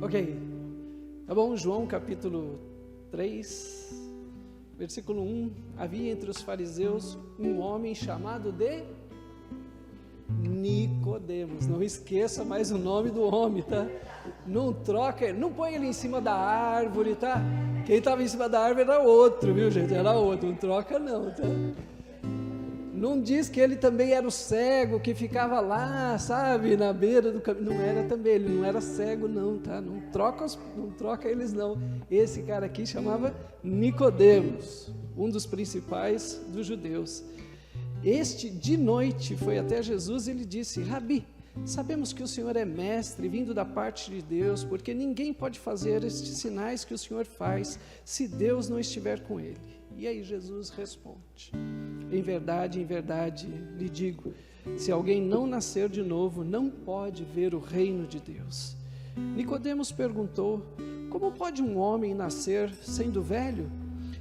Ok, tá bom, João capítulo 3, versículo 1, havia entre os fariseus um homem chamado de Nicodemos, não esqueça mais o nome do homem, tá? Não troca, não põe ele em cima da árvore, tá? Quem estava em cima da árvore era outro, viu gente? Era outro, não troca não, tá? Não diz que ele também era o cego que ficava lá, sabe, na beira do caminho. Não era também, ele não era cego não, tá? Não troca eles não. Esse cara aqui chamava Nicodemos, um dos principais dos judeus. Este de noite foi até Jesus e lhe disse: Rabi, sabemos que o Senhor é mestre, vindo da parte de Deus, porque ninguém pode fazer estes sinais que o Senhor faz, se Deus não estiver com ele. E aí Jesus responde: em verdade, lhe digo, se alguém não nascer de novo, não pode ver o reino de Deus. Nicodemos perguntou: como pode um homem nascer sendo velho?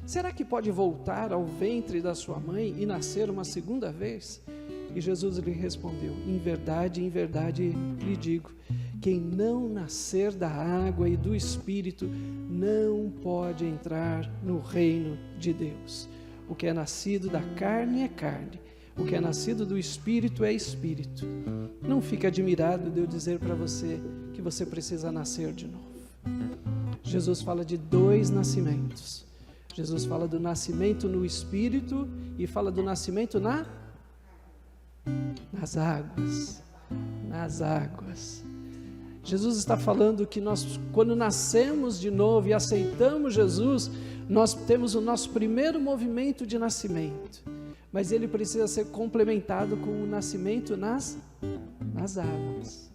Será que pode voltar ao ventre da sua mãe e nascer uma segunda vez? E Jesus lhe respondeu: em verdade, lhe digo, quem não nascer da água e do Espírito não pode entrar no reino de Deus. O que é nascido da carne é carne, o que é nascido do Espírito é Espírito. Não fique admirado de eu dizer para você que você precisa nascer de novo. Jesus fala de dois nascimentos. Jesus fala do nascimento no Espírito e fala do nascimento nas águas. Nas águas. Jesus está falando que nós, quando nascemos de novo e aceitamos Jesus, nós temos o nosso primeiro movimento de nascimento, mas ele precisa ser complementado com o nascimento nas águas,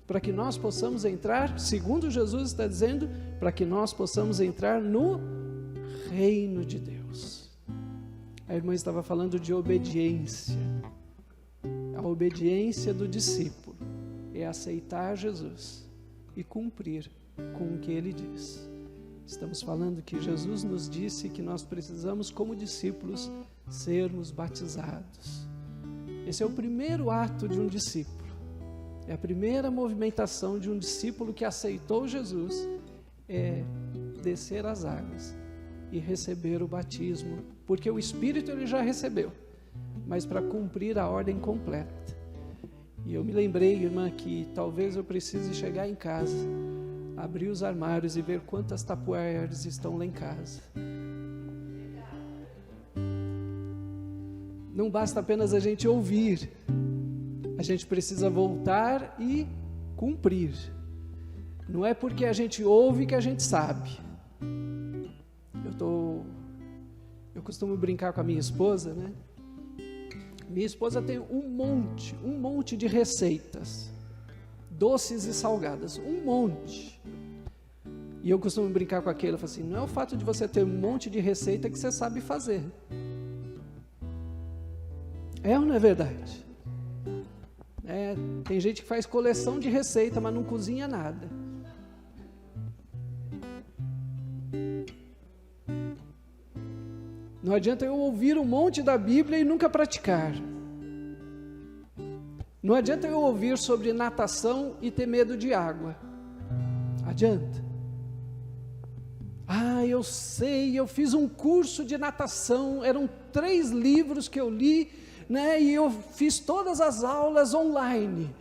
para que nós possamos entrar, segundo Jesus está dizendo, para que nós possamos entrar no reino de Deus. A irmã estava falando de obediência. A obediência do discípulo é aceitar Jesus e cumprir com o que ele diz. Estamos falando que Jesus nos disse que nós precisamos, como discípulos, sermos batizados. Esse é o primeiro ato de um discípulo. É a primeira movimentação de um discípulo que aceitou Jesus, é descer as águas e receber o batismo, porque o Espírito ele já recebeu, mas para cumprir a ordem completa. E eu me lembrei, irmã, que talvez eu precise chegar em casa, abrir os armários e ver quantas tapueiras estão lá em casa. Não basta apenas a gente ouvir, a gente precisa voltar e cumprir. Não é porque a gente ouve que a gente sabe. Eu costumo brincar com a minha esposa, né? Minha esposa tem um monte de receitas, doces e salgadas, um monte. E eu costumo brincar com aquele, eu falo assim, não é o fato de você ter um monte de receita que você sabe fazer. É ou não é verdade? Tem gente que faz coleção de receita, mas não cozinha nada. Não adianta eu ouvir um monte da Bíblia e nunca praticar. Não adianta eu ouvir sobre natação e ter medo de água. Adianta. Eu sei, eu fiz um curso de natação, eram 3 livros que eu li, né, e eu fiz todas as aulas online.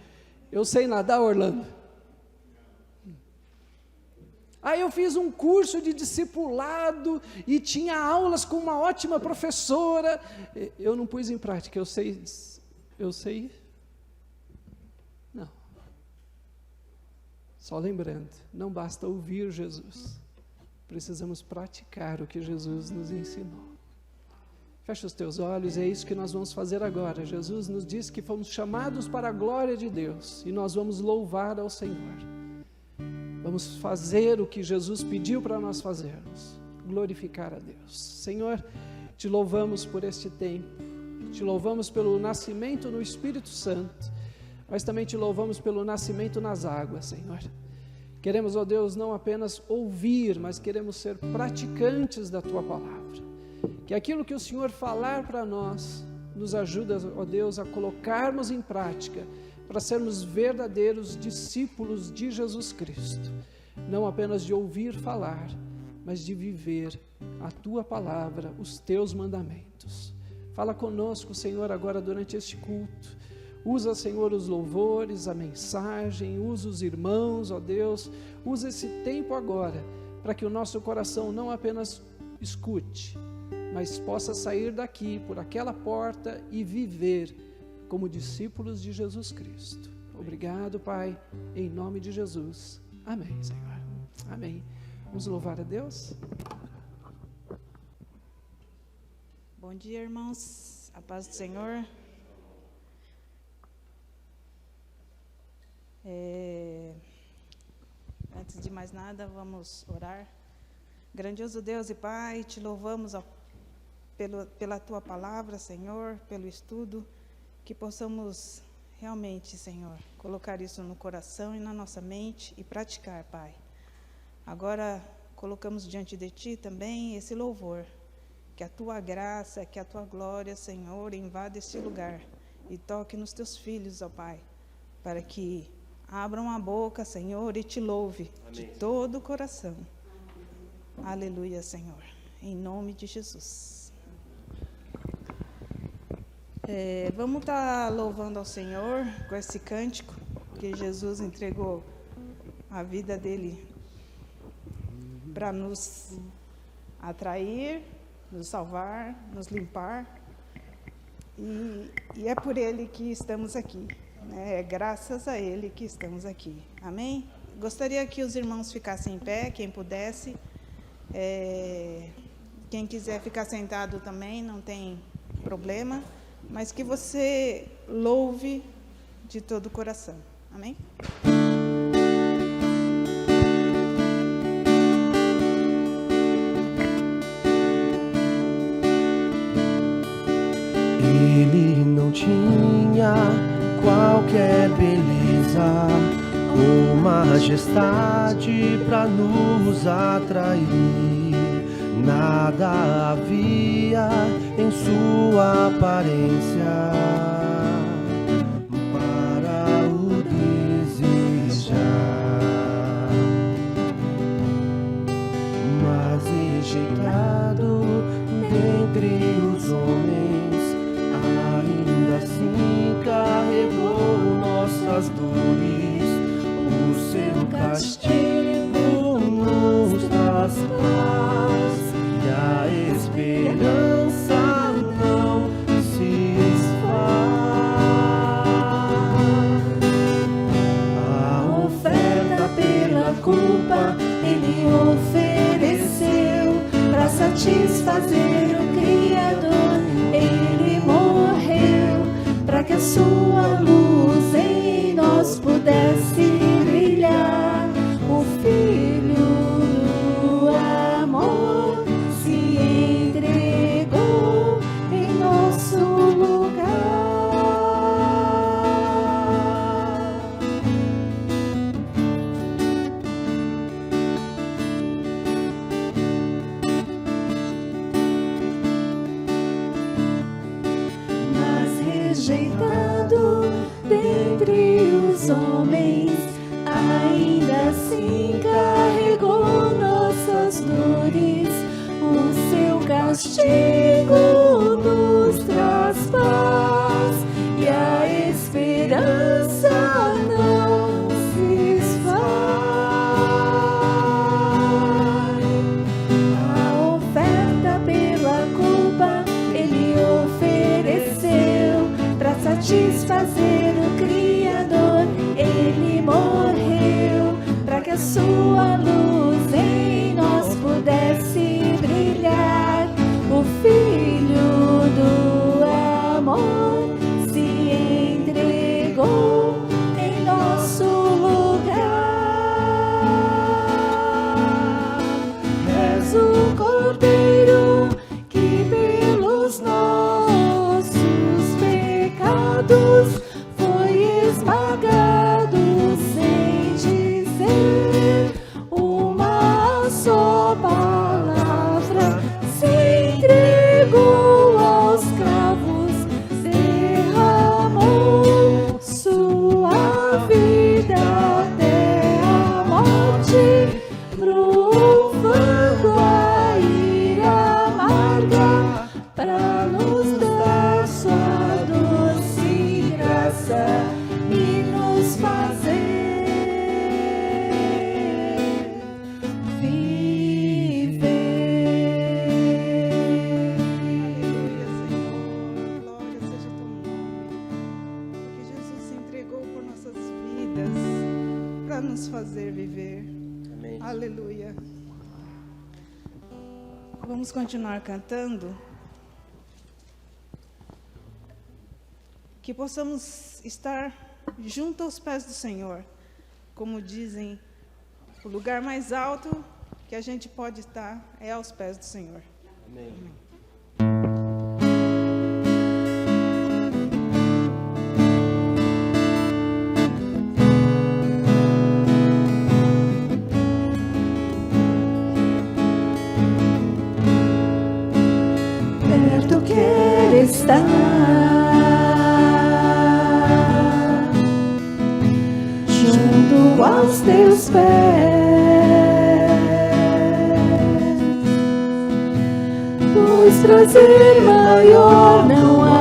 Eu sei nadar, Orlando? Eu fiz um curso de discipulado e tinha aulas com uma ótima professora. Eu não pus em prática, eu sei. Não. Só lembrando, não basta ouvir Jesus. Precisamos praticar o que Jesus nos ensinou. Fecha os teus olhos, é isso que nós vamos fazer agora. Jesus nos disse que fomos chamados para a glória de Deus e nós vamos louvar ao Senhor. Vamos fazer o que Jesus pediu para nós fazermos, glorificar a Deus. Senhor, te louvamos por este tempo, te louvamos pelo nascimento no Espírito Santo, mas também te louvamos pelo nascimento nas águas, Senhor. Queremos, ó Deus, não apenas ouvir, mas queremos ser praticantes da Tua palavra. Que aquilo que o Senhor falar para nós, nos ajuda, ó Deus, a colocarmos em prática, para sermos verdadeiros discípulos de Jesus Cristo, não apenas de ouvir falar, mas de viver a Tua palavra, os Teus mandamentos. Fala conosco, Senhor, agora durante este culto. Usa, Senhor, os louvores, a mensagem, usa os irmãos, ó Deus, usa esse tempo agora, para que o nosso coração não apenas escute, mas possa sair daqui, por aquela porta e viver como discípulos de Jesus Cristo. Obrigado, Pai, em nome de Jesus. Amém, Senhor. Amém. Vamos louvar a Deus? Bom dia, irmãos. A paz do Senhor. Antes de mais nada, vamos orar. Grandioso Deus e Pai, te louvamos pela Tua palavra, Senhor, pelo estudo, que possamos realmente, Senhor, colocar isso no coração e na nossa mente e praticar, Pai. Agora, colocamos diante de Ti também esse louvor, que a Tua graça, que a Tua glória, Senhor, invada este lugar e toque nos Teus filhos, ó Pai, para que abram a boca, Senhor, e Te louve. Amém. De todo o coração. Aleluia, Senhor, em nome de Jesus. Vamos estar louvando ao Senhor com esse cântico, que Jesus entregou a vida dele para nos atrair, nos salvar, nos limpar, e é por Ele que estamos aqui, né? É graças a Ele que estamos aqui, amém? Gostaria que os irmãos ficassem em pé, quem pudesse, quem quiser ficar sentado também, não tem problema, mas que você louve de todo o coração, amém? Ele não tinha qualquer beleza ou majestade para nos atrair. Nada havia em sua aparência para o desejar, mas rejeitado dentre os homens, ainda assim carregou nossas dores. O seu castigo nos traz paz e a esperança não se esfaz. A oferta pela culpa Ele ofereceu para satisfazer o Criador. Ele morreu para que a sua luz em nós pudesse brilhar. O Filho do amor se entregou em nosso lugar. Rejeitado dentre os homens, ainda assim carregou nossas dores. O seu castigo nos traz paz e a esperança não se esfaz. A oferta pela culpa Ele ofereceu para satisfazer o Criador. Ele morreu para que a sua luz em nós pudesse brilhar. O Filho do amor se entregou em nosso lugar. És o Cordeiro que pelos nossos pecados foi esmagado, sem dizer fazer viver. Aleluia, Senhor. Glória seja teu nome. Porque Jesus se entregou por nossas vidas para nos fazer viver. Amém. Aleluia. Vamos continuar cantando. Que possamos estar junto aos pés do Senhor. Como dizem, o lugar mais alto que a gente pode estar é aos pés do Senhor. Amém. Perto quero estar, junto aos teus pés, pois prazer maior não há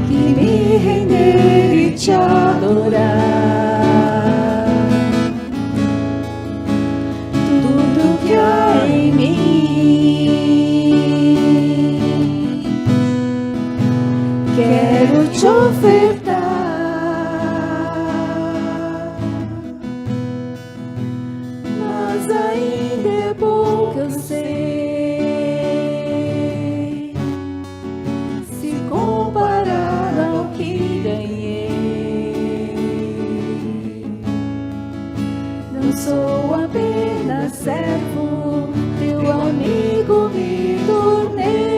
que me render e te adorar. Tudo que há em mim quero te ofertar, mas ainda é bom que eu sei, se comparado ao que ganhei, não sou apenas servo, teu amigo me tornei.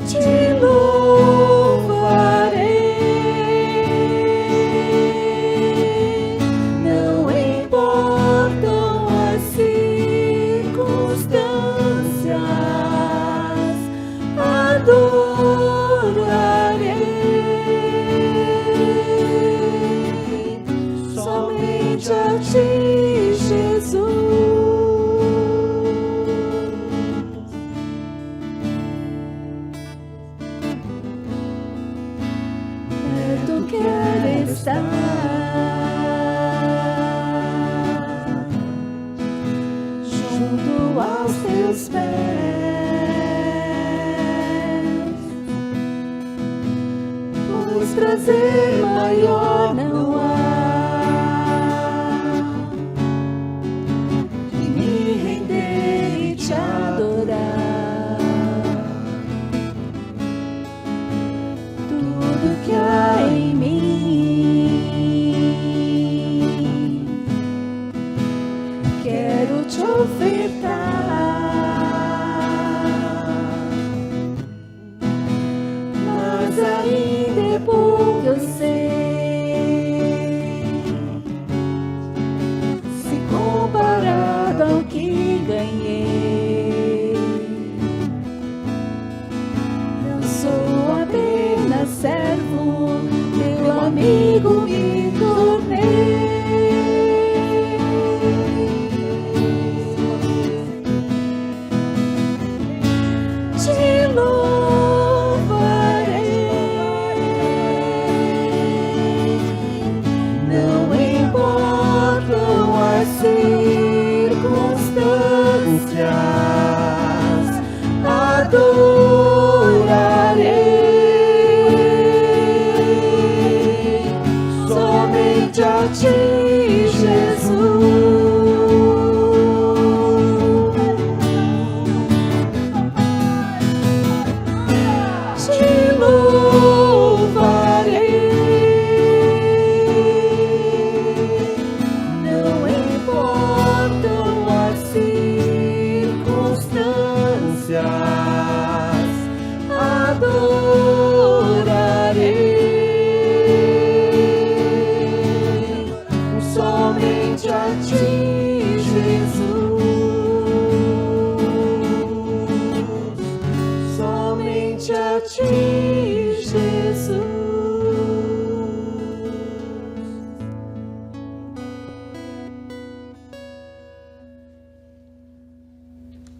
Te louvarei, não importam as circunstâncias, adorarei somente a ti, Jesus. Perto quero estar, junto aos teus pés, pois prazer maior não há que me render e te adorar. Tudo que há em mim quero te ofertar, mas ainda é bom que eu sei,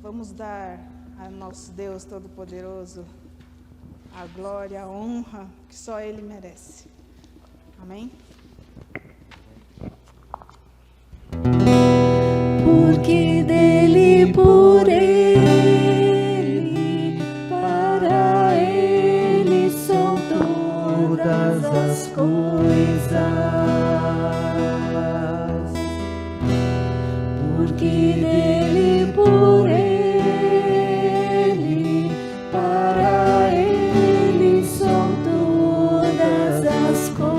Vamos dar a nosso Deus Todo-Poderoso a glória, a honra que só Ele merece. Amém? Porque dele, por ele, para ele são todas as coisas. Porque dele, por ele, para ele são todas as coisas.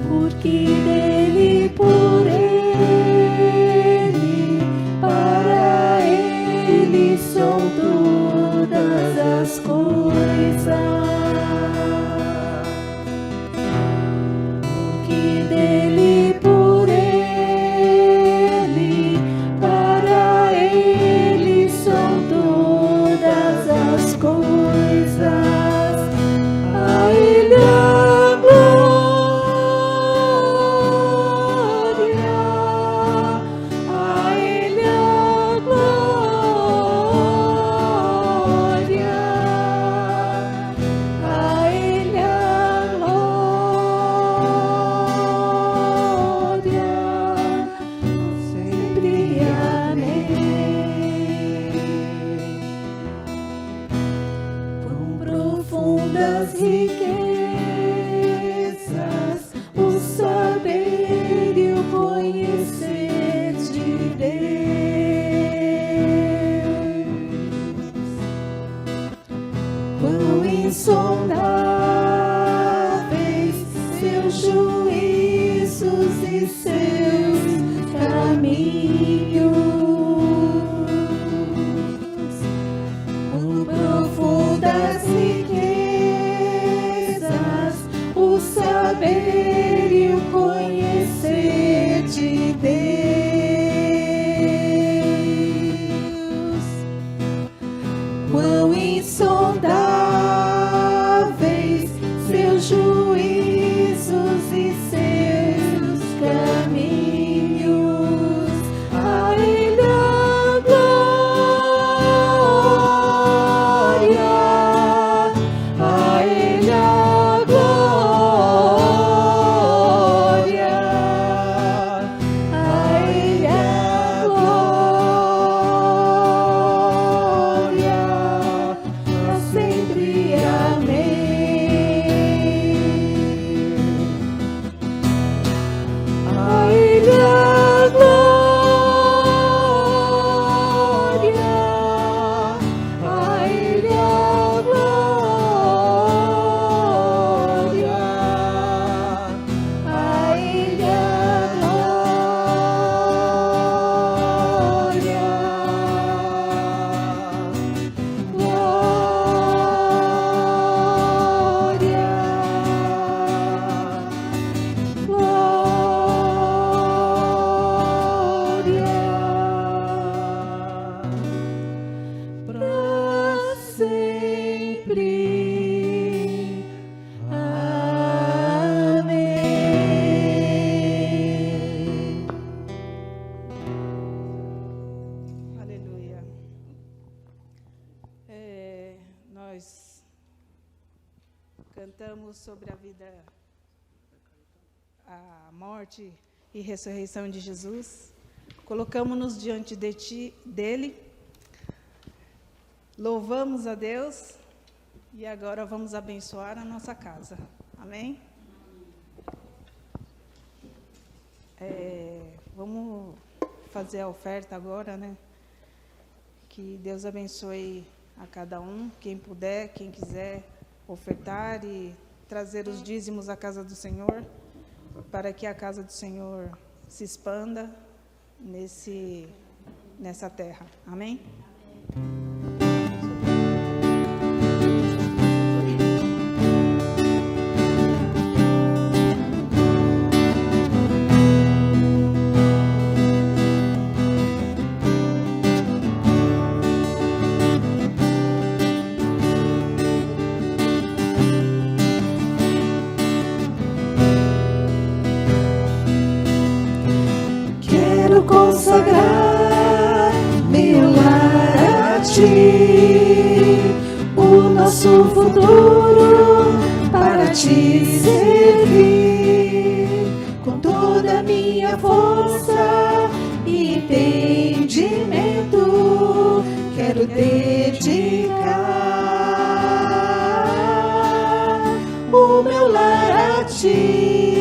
Porque dele, por ele, para ele são todas as coisas. Porque dele, por ele, para ele são todas as coisas. A ele a glória, a ele a glória, a ele a glória, sempre. Amém. Quão profundas riquezas o saber e o conhecer de Deus. Quão insondáveis seus juízos e seus caminhos. Quão profundas riquezas o saber e o conhecer de Deus. Quão insondáveis seus juízos e seus caminhos. A ele a glória, a ele a glória, a ele a glória, pra sempre. Amém. A ele a glória, a ele a glória, a ele a glória, pra sempre. Amém. Aleluia. Nós cantamos sobre a vida, a morte e ressurreição de Jesus. Colocamos-nos diante dele. Louvamos a Deus e agora vamos abençoar a nossa casa. Amém? Vamos fazer a oferta agora, né? Que Deus abençoe a cada um, quem puder, quem quiser ofertar e trazer os dízimos à casa do Senhor, para que a casa do Senhor se expanda nessa terra. Amém? Quero consagrar meu lar a Ti, o nosso futuro para Te servir, com toda a minha força e entendimento. Quero dedicar o meu lar a Ti.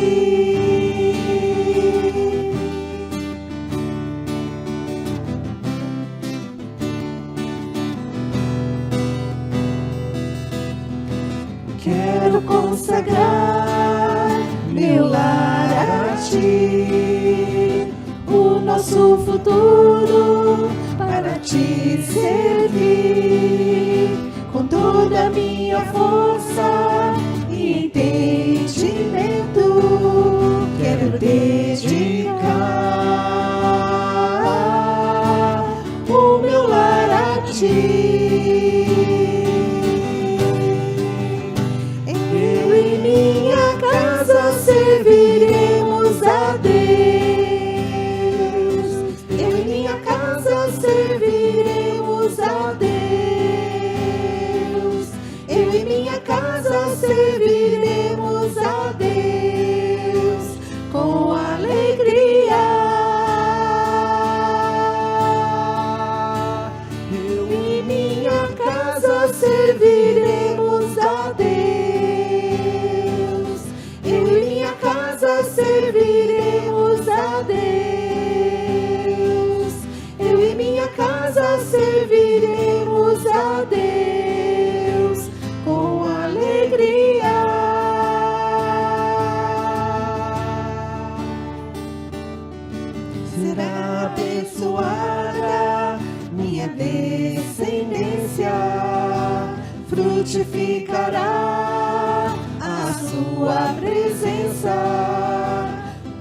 Quero consagrar meu lar a Ti, o nosso futuro para Te servir, com toda a minha força e entendimento. Quero dedicar o meu lar a Ti. Serviremos a Deus. Eu e minha casa serviremos a Deus. Eu e minha casa serviremos a Deus com alegria. Eu e minha casa serviremos a Deus. Serviremos a Deus. Eu e minha casa serviremos a Deus com alegria. Será abençoada minha descendência, frutificará a sua presença.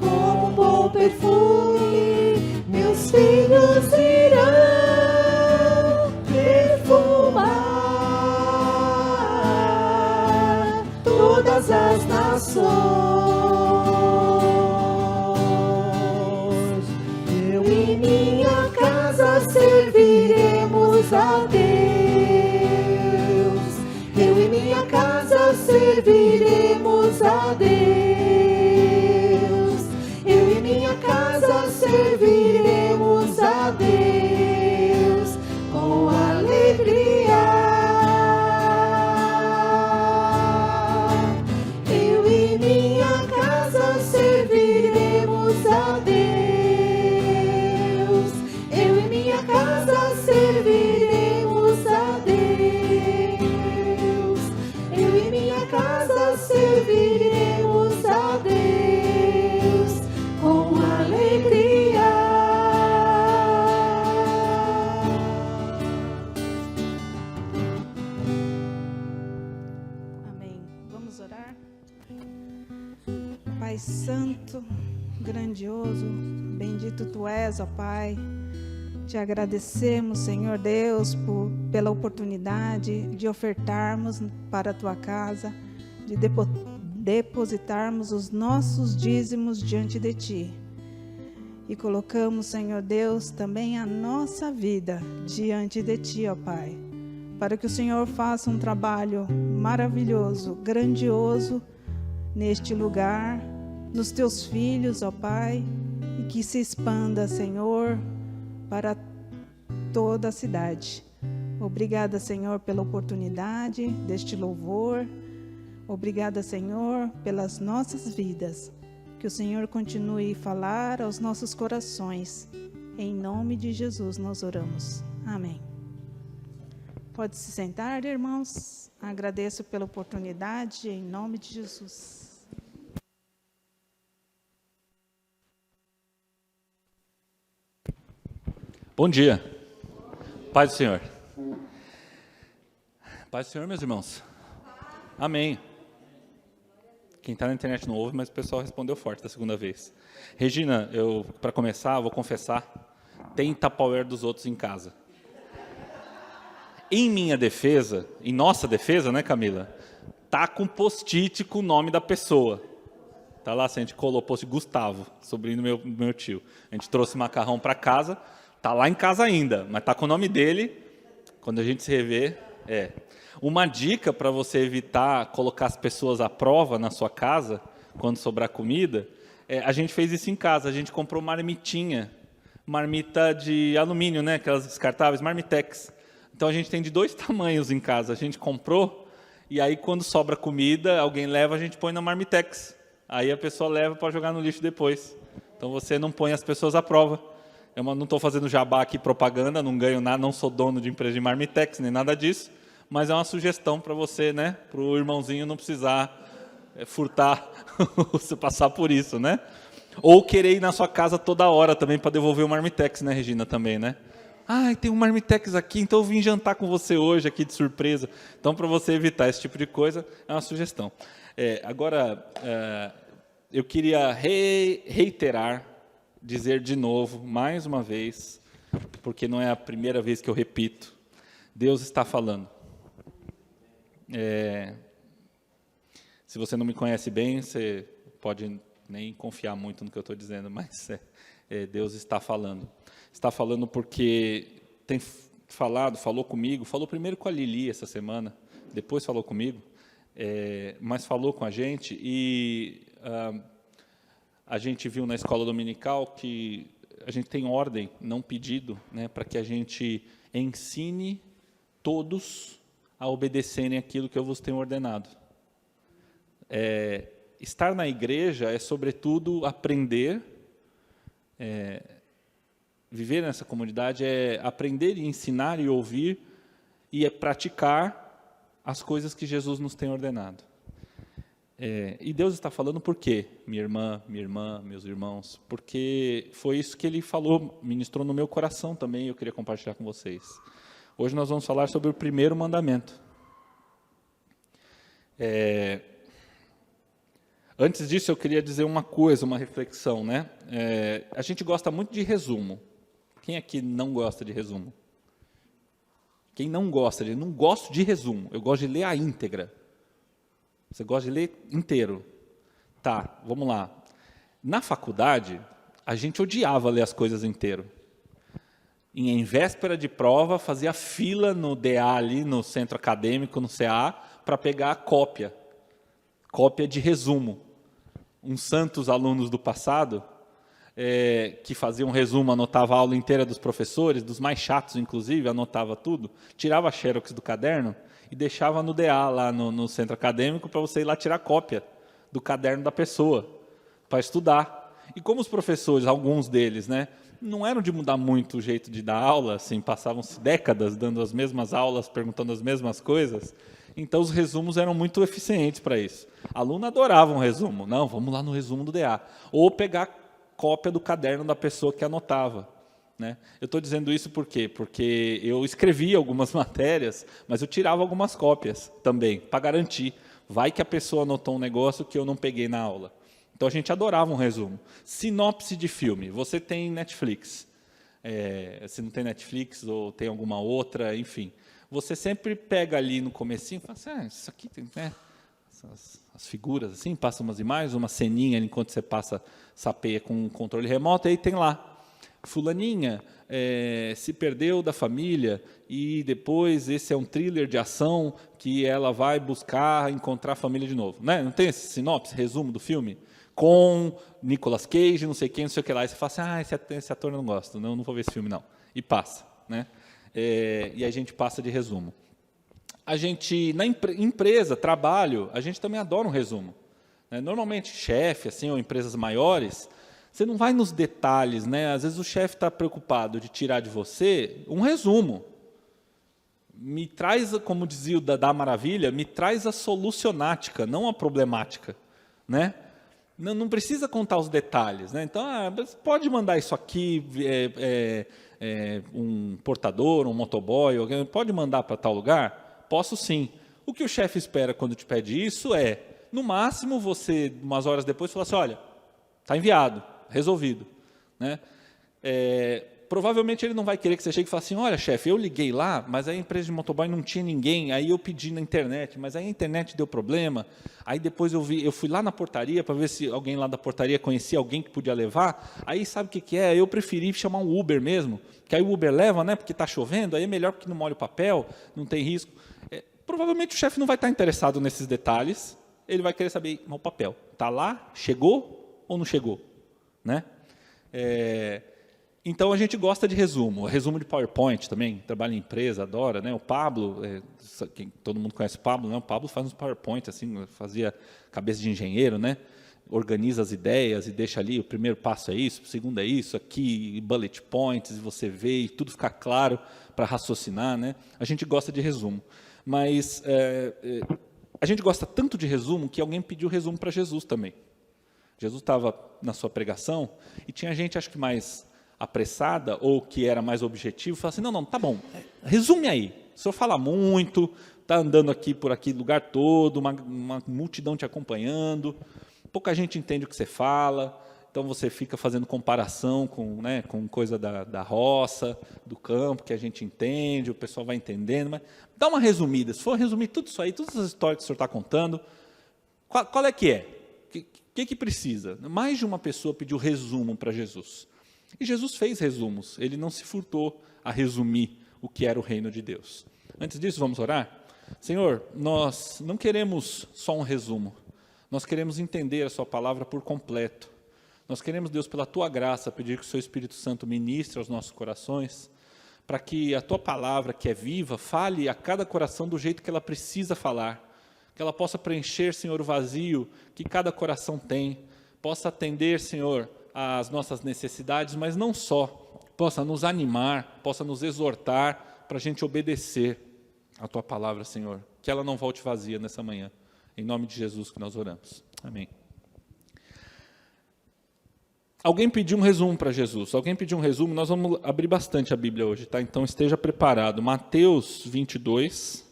Com um bom perfume, meus filhos irão perfumar todas as nações. Eu e minha casa serviremos a Deus. Eu e minha casa serviremos a Deus. Eu e minha casa serviremos a Deus com alegria. Eu e minha casa serviremos a Deus. Eu e minha casa serviremos a Deus. Eu e minha casa serviremos a Deus com alegria. Amém. Vamos orar. Pai Santo, grandioso, bendito Tu és, ó Pai. Te agradecemos, Senhor Deus, pela oportunidade de ofertarmos para a Tua casa, de depositarmos os nossos dízimos diante de Ti. E colocamos, Senhor Deus, também a nossa vida diante de Ti, ó Pai, para que o Senhor faça um trabalho maravilhoso, grandioso neste lugar, nos Teus filhos, ó Pai, e que se expanda, Senhor, para toda a cidade. Obrigada, Senhor, pela oportunidade deste louvor. Obrigada, Senhor, pelas nossas vidas. Que o Senhor continue a falar aos nossos corações. Em nome de Jesus nós oramos. Amém. Pode se sentar, irmãos. Agradeço pela oportunidade, em nome de Jesus. Bom dia. Paz do Senhor. Paz do Senhor, meus irmãos. Amém. Quem está na internet não ouve, mas o pessoal respondeu forte da segunda vez. Regina, para começar, vou confessar, tem Tupperware dos outros em casa. Em minha defesa, em nossa defesa, né, Camila? Tá com post-it com o nome da pessoa. Tá lá, assim, a gente colou post Gustavo, sobrinho do meu tio. A gente trouxe macarrão para casa, tá lá em casa ainda, mas tá com o nome dele. Quando a gente se rever, Uma dica para você evitar colocar as pessoas à prova na sua casa, quando sobrar comida, a gente fez isso em casa. A gente comprou marmita de alumínio, né? Aquelas descartáveis, Marmitex. Então a gente tem de 2 tamanhos em casa. A gente comprou e aí quando sobra comida, alguém leva, a gente põe na Marmitex. Aí a pessoa leva para jogar no lixo depois. Então você não põe as pessoas à prova. Eu não estou fazendo jabá aqui, propaganda, não ganho nada, não sou dono de empresa de Marmitex, nem nada disso. Mas é uma sugestão para você, né? Para o irmãozinho não precisar furtar, você passar por isso, né? Ou querer ir na sua casa toda hora também para devolver o Marmitex, né, Regina, também, né? Tem um Marmitex aqui, então eu vim jantar com você hoje aqui de surpresa. Então, para você evitar esse tipo de coisa, é uma sugestão. Agora, eu queria reiterar, dizer de novo, mais uma vez, porque não é a primeira vez que eu repito, Deus está falando. Se você não me conhece bem, você pode nem confiar muito no que eu estou dizendo, mas Deus está falando. Está falando porque tem falou comigo, falou primeiro com a Lili essa semana, depois falou comigo, mas falou com a gente e a gente viu na escola dominical que a gente tem ordem, não pedido, né, para que a gente ensine todos a obedecerem aquilo que eu vos tenho ordenado. Estar na igreja é, sobretudo, aprender, viver nessa comunidade é aprender e ensinar e ouvir e praticar as coisas que Jesus nos tem ordenado. E Deus está falando por quê? Minha irmã, meus irmãos, porque foi isso que Ele falou, ministrou no meu coração também, eu queria compartilhar com vocês. Hoje nós vamos falar sobre o primeiro mandamento. Antes disso, eu queria dizer uma coisa, uma reflexão, né? A gente gosta muito de resumo. Quem aqui não gosta de resumo? Quem não gosta não gosto de resumo, eu gosto de ler a íntegra. Você gosta de ler inteiro. Tá, vamos lá. Na faculdade, a gente odiava ler as coisas inteiro. Em véspera de prova, fazia fila no DA ali, no centro acadêmico, no CA, para pegar a cópia de resumo. Uns santos alunos do passado, que faziam resumo, anotava a aula inteira dos professores, dos mais chatos, inclusive, anotava tudo, tirava a xerox do caderno e deixava no DA, lá no centro acadêmico, para você ir lá tirar cópia do caderno da pessoa, para estudar. E como os professores, alguns deles, né, não eram de mudar muito o jeito de dar aula, assim, passavam-se décadas dando as mesmas aulas, perguntando as mesmas coisas, então os resumos eram muito eficientes para isso. Aluno adorava um resumo. Não, vamos lá no resumo do DA. Ou pegar cópia do caderno da pessoa que anotava. Né? Eu estou dizendo isso por quê? Porque eu escrevia algumas matérias, mas eu tirava algumas cópias também, para garantir. Vai que a pessoa anotou um negócio que eu não peguei na aula. Então a gente adorava um resumo. Sinopse de filme. Você tem Netflix. Se não tem Netflix ou tem alguma outra, enfim. Você sempre pega ali no comecinho e fala assim, isso aqui tem, né? As figuras assim, passa umas imagens, uma ceninha enquanto você sapeia com um controle remoto, aí tem lá. Fulaninha se perdeu da família e depois esse é um thriller de ação que ela vai buscar encontrar a família de novo. Né? Não tem esse sinopse, resumo do filme? Com Nicolas Cage, não sei quem, não sei o que lá. E você fala assim, esse ator eu não gosto, não vou ver esse filme não. E passa. Né? E a gente passa de resumo. A gente, na empresa, trabalho, a gente também adora um resumo. Né? Normalmente, chefe, assim, ou empresas maiores, você não vai nos detalhes, né? Às vezes o chefe está preocupado de tirar de você um resumo. Me traz, como dizia o da Maravilha, me traz a solucionática, não a problemática. Né? Não precisa contar os detalhes. Né? Então, pode mandar isso aqui, um portador, um motoboy, alguém pode mandar para tal lugar? Posso sim. O que o chefe espera quando te pede isso no máximo, você, umas horas depois, fala assim, olha, está enviado, resolvido. Né? provavelmente ele não vai querer que você chegue e fale assim, olha, chefe, eu liguei lá, mas a empresa de motoboy não tinha ninguém, aí eu pedi na internet, mas aí a internet deu problema, aí depois eu fui lá na portaria para ver se alguém lá da portaria conhecia alguém que podia levar, aí sabe o que é? Eu preferi chamar um Uber mesmo, que aí o Uber leva, né, porque está chovendo, aí é melhor porque não molha o papel, não tem risco. Provavelmente o chefe não vai estar interessado nesses detalhes, ele vai querer saber, mas o papel está lá, chegou ou não chegou? Né? Então, a gente gosta de resumo de PowerPoint também, trabalha em empresa, adora, né? O Pablo, todo mundo conhece o Pablo, né? O Pablo faz uns PowerPoint, assim, fazia cabeça de engenheiro, né? Organiza as ideias e deixa ali, o primeiro passo é isso, o segundo é isso, aqui, bullet points, e você vê, e tudo fica claro para raciocinar, né? A gente gosta de resumo, mas a gente gosta tanto de resumo que alguém pediu resumo para Jesus também. Jesus estava na sua pregação e tinha gente, acho que mais apressada ou que era mais objetivo, falava assim, não, tá bom, resume aí. O senhor fala muito, está andando aqui por aqui, lugar todo, uma multidão te acompanhando, pouca gente entende o que você fala, então você fica fazendo comparação com coisa da roça, do campo, que a gente entende, o pessoal vai entendendo, mas dá uma resumida, se for resumir tudo isso aí, todas as histórias que o senhor está contando, qual é que é? O que precisa? Mais de uma pessoa pediu resumo para Jesus. E Jesus fez resumos, ele não se furtou a resumir o que era o reino de Deus. Antes disso, vamos orar? Senhor, nós não queremos só um resumo, nós queremos entender a sua palavra por completo. Nós queremos, Deus, pela tua graça, pedir que o seu Espírito Santo ministre aos nossos corações, para que a tua palavra, que é viva, fale a cada coração do jeito que ela precisa falar, que ela possa preencher, Senhor, o vazio que cada coração tem, possa atender, Senhor, às nossas necessidades, mas não só, possa nos animar, possa nos exortar para a gente obedecer a tua palavra, Senhor, que ela não volte vazia nessa manhã. Em nome de Jesus que nós oramos. Amém. Alguém pediu um resumo para Jesus. Alguém pediu um resumo, nós vamos abrir bastante a Bíblia hoje, tá? Então esteja preparado. Mateus 22.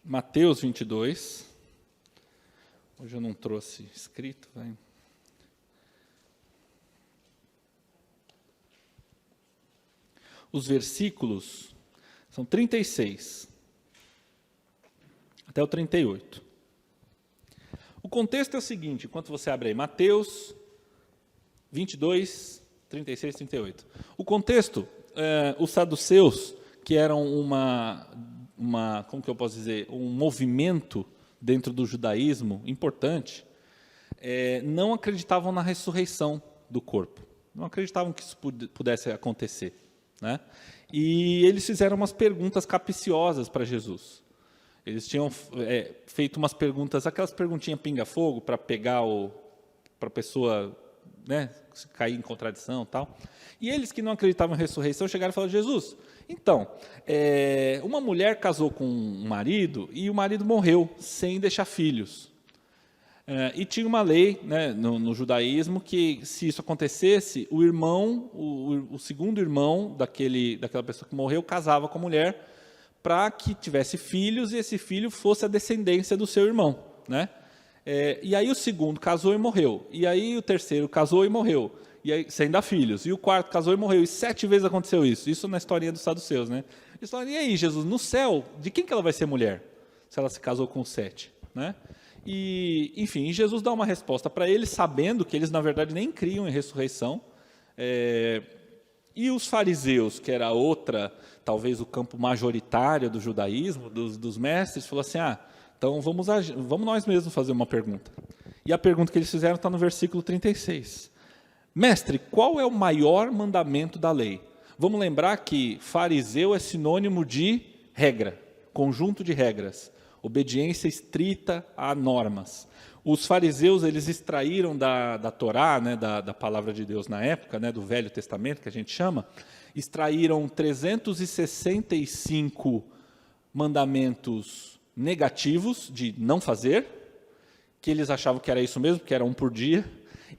Mateus 22. Hoje eu não trouxe escrito, vai. Os versículos são 36 até o 38. O contexto é o seguinte, enquanto você abre aí, Mateus 22, 36, 38. O contexto, os saduceus, que eram como que eu posso dizer, um movimento dentro do judaísmo importante, não acreditavam na ressurreição do corpo. Não acreditavam que isso pudesse acontecer. Né? E eles fizeram umas perguntas capciosas para Jesus. Eles tinham feito umas perguntas, aquelas perguntinhas pinga-fogo, para pegar para a pessoa, né, cair em contradição e tal. E eles que não acreditavam em ressurreição chegaram e falaram, Jesus, então, uma mulher casou com um marido e o marido morreu sem deixar filhos. E tinha uma lei, né, no judaísmo que, se isso acontecesse, o irmão, o segundo irmão daquela pessoa que morreu, casava com a mulher para que tivesse filhos e esse filho fosse a descendência do seu irmão. Né? E aí o segundo casou e morreu. E aí o terceiro casou e morreu. E aí, sem dar filhos. E o quarto casou e morreu. E 7 vezes aconteceu isso. Isso na historinha dos saduceus. Né? Eles falaram, e aí, Jesus, no céu, de quem que ela vai ser mulher? Se ela se casou com 7. Né? E, enfim, Jesus dá uma resposta para eles, sabendo que eles, na verdade, nem criam em ressurreição. E os fariseus, que era talvez o campo majoritário do judaísmo, dos mestres, falou assim, então vamos nós mesmos fazer uma pergunta. E a pergunta que eles fizeram está no versículo 36. Mestre, qual é o maior mandamento da lei? Vamos lembrar que fariseu é sinônimo de regra, conjunto de regras, obediência estrita a normas. Os fariseus, eles extraíram da Torá, né, da palavra de Deus na época, né, do Velho Testamento, que a gente chama, extraíram 365 mandamentos negativos de não fazer, que eles achavam que era isso mesmo, que era um por dia,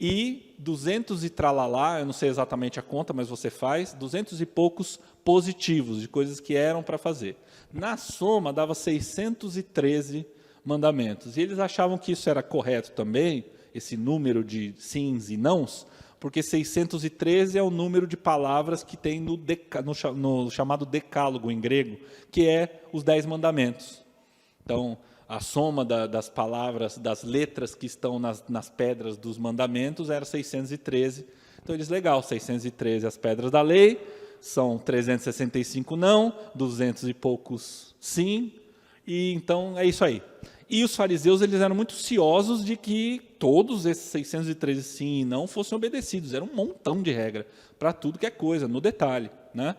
e 200 e tralalá, eu não sei exatamente a conta, mas você faz, 200 e poucos positivos, de coisas que eram para fazer. Na soma, dava 613 mandamentos. E eles achavam que isso era correto também, esse número de sims e nãos, porque 613 é o número de palavras que tem no chamado decálogo em grego, que é os 10 mandamentos. Então, a soma das palavras, das letras que estão nas pedras dos mandamentos era 613. Então, eles, legal, 613 as pedras da lei, são 365 não, 200 e poucos sim, e então é isso aí. E os fariseus, eles eram muito ciosos de que todos esses 613 sim e não fossem obedecidos. Era um montão de regra para tudo que é coisa, no detalhe, né?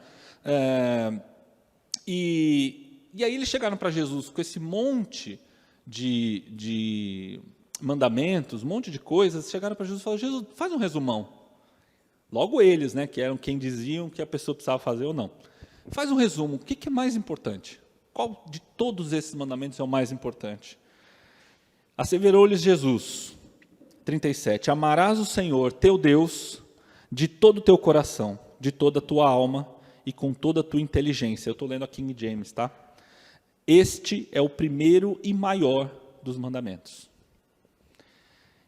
E aí eles chegaram para Jesus com esse monte de mandamentos, um monte de coisas, chegaram para Jesus e falaram: Jesus, faz um resumão. Logo eles, né, que eram quem diziam que a pessoa precisava fazer ou não. Faz um resumo, o que é mais importante? Qual de todos esses mandamentos é o mais importante? Asseverou-lhes Jesus, 37, amarás o Senhor, teu Deus, de todo o teu coração, de toda a tua alma e com toda a tua inteligência. Eu estou lendo a King James, tá? Este é o primeiro e maior dos mandamentos.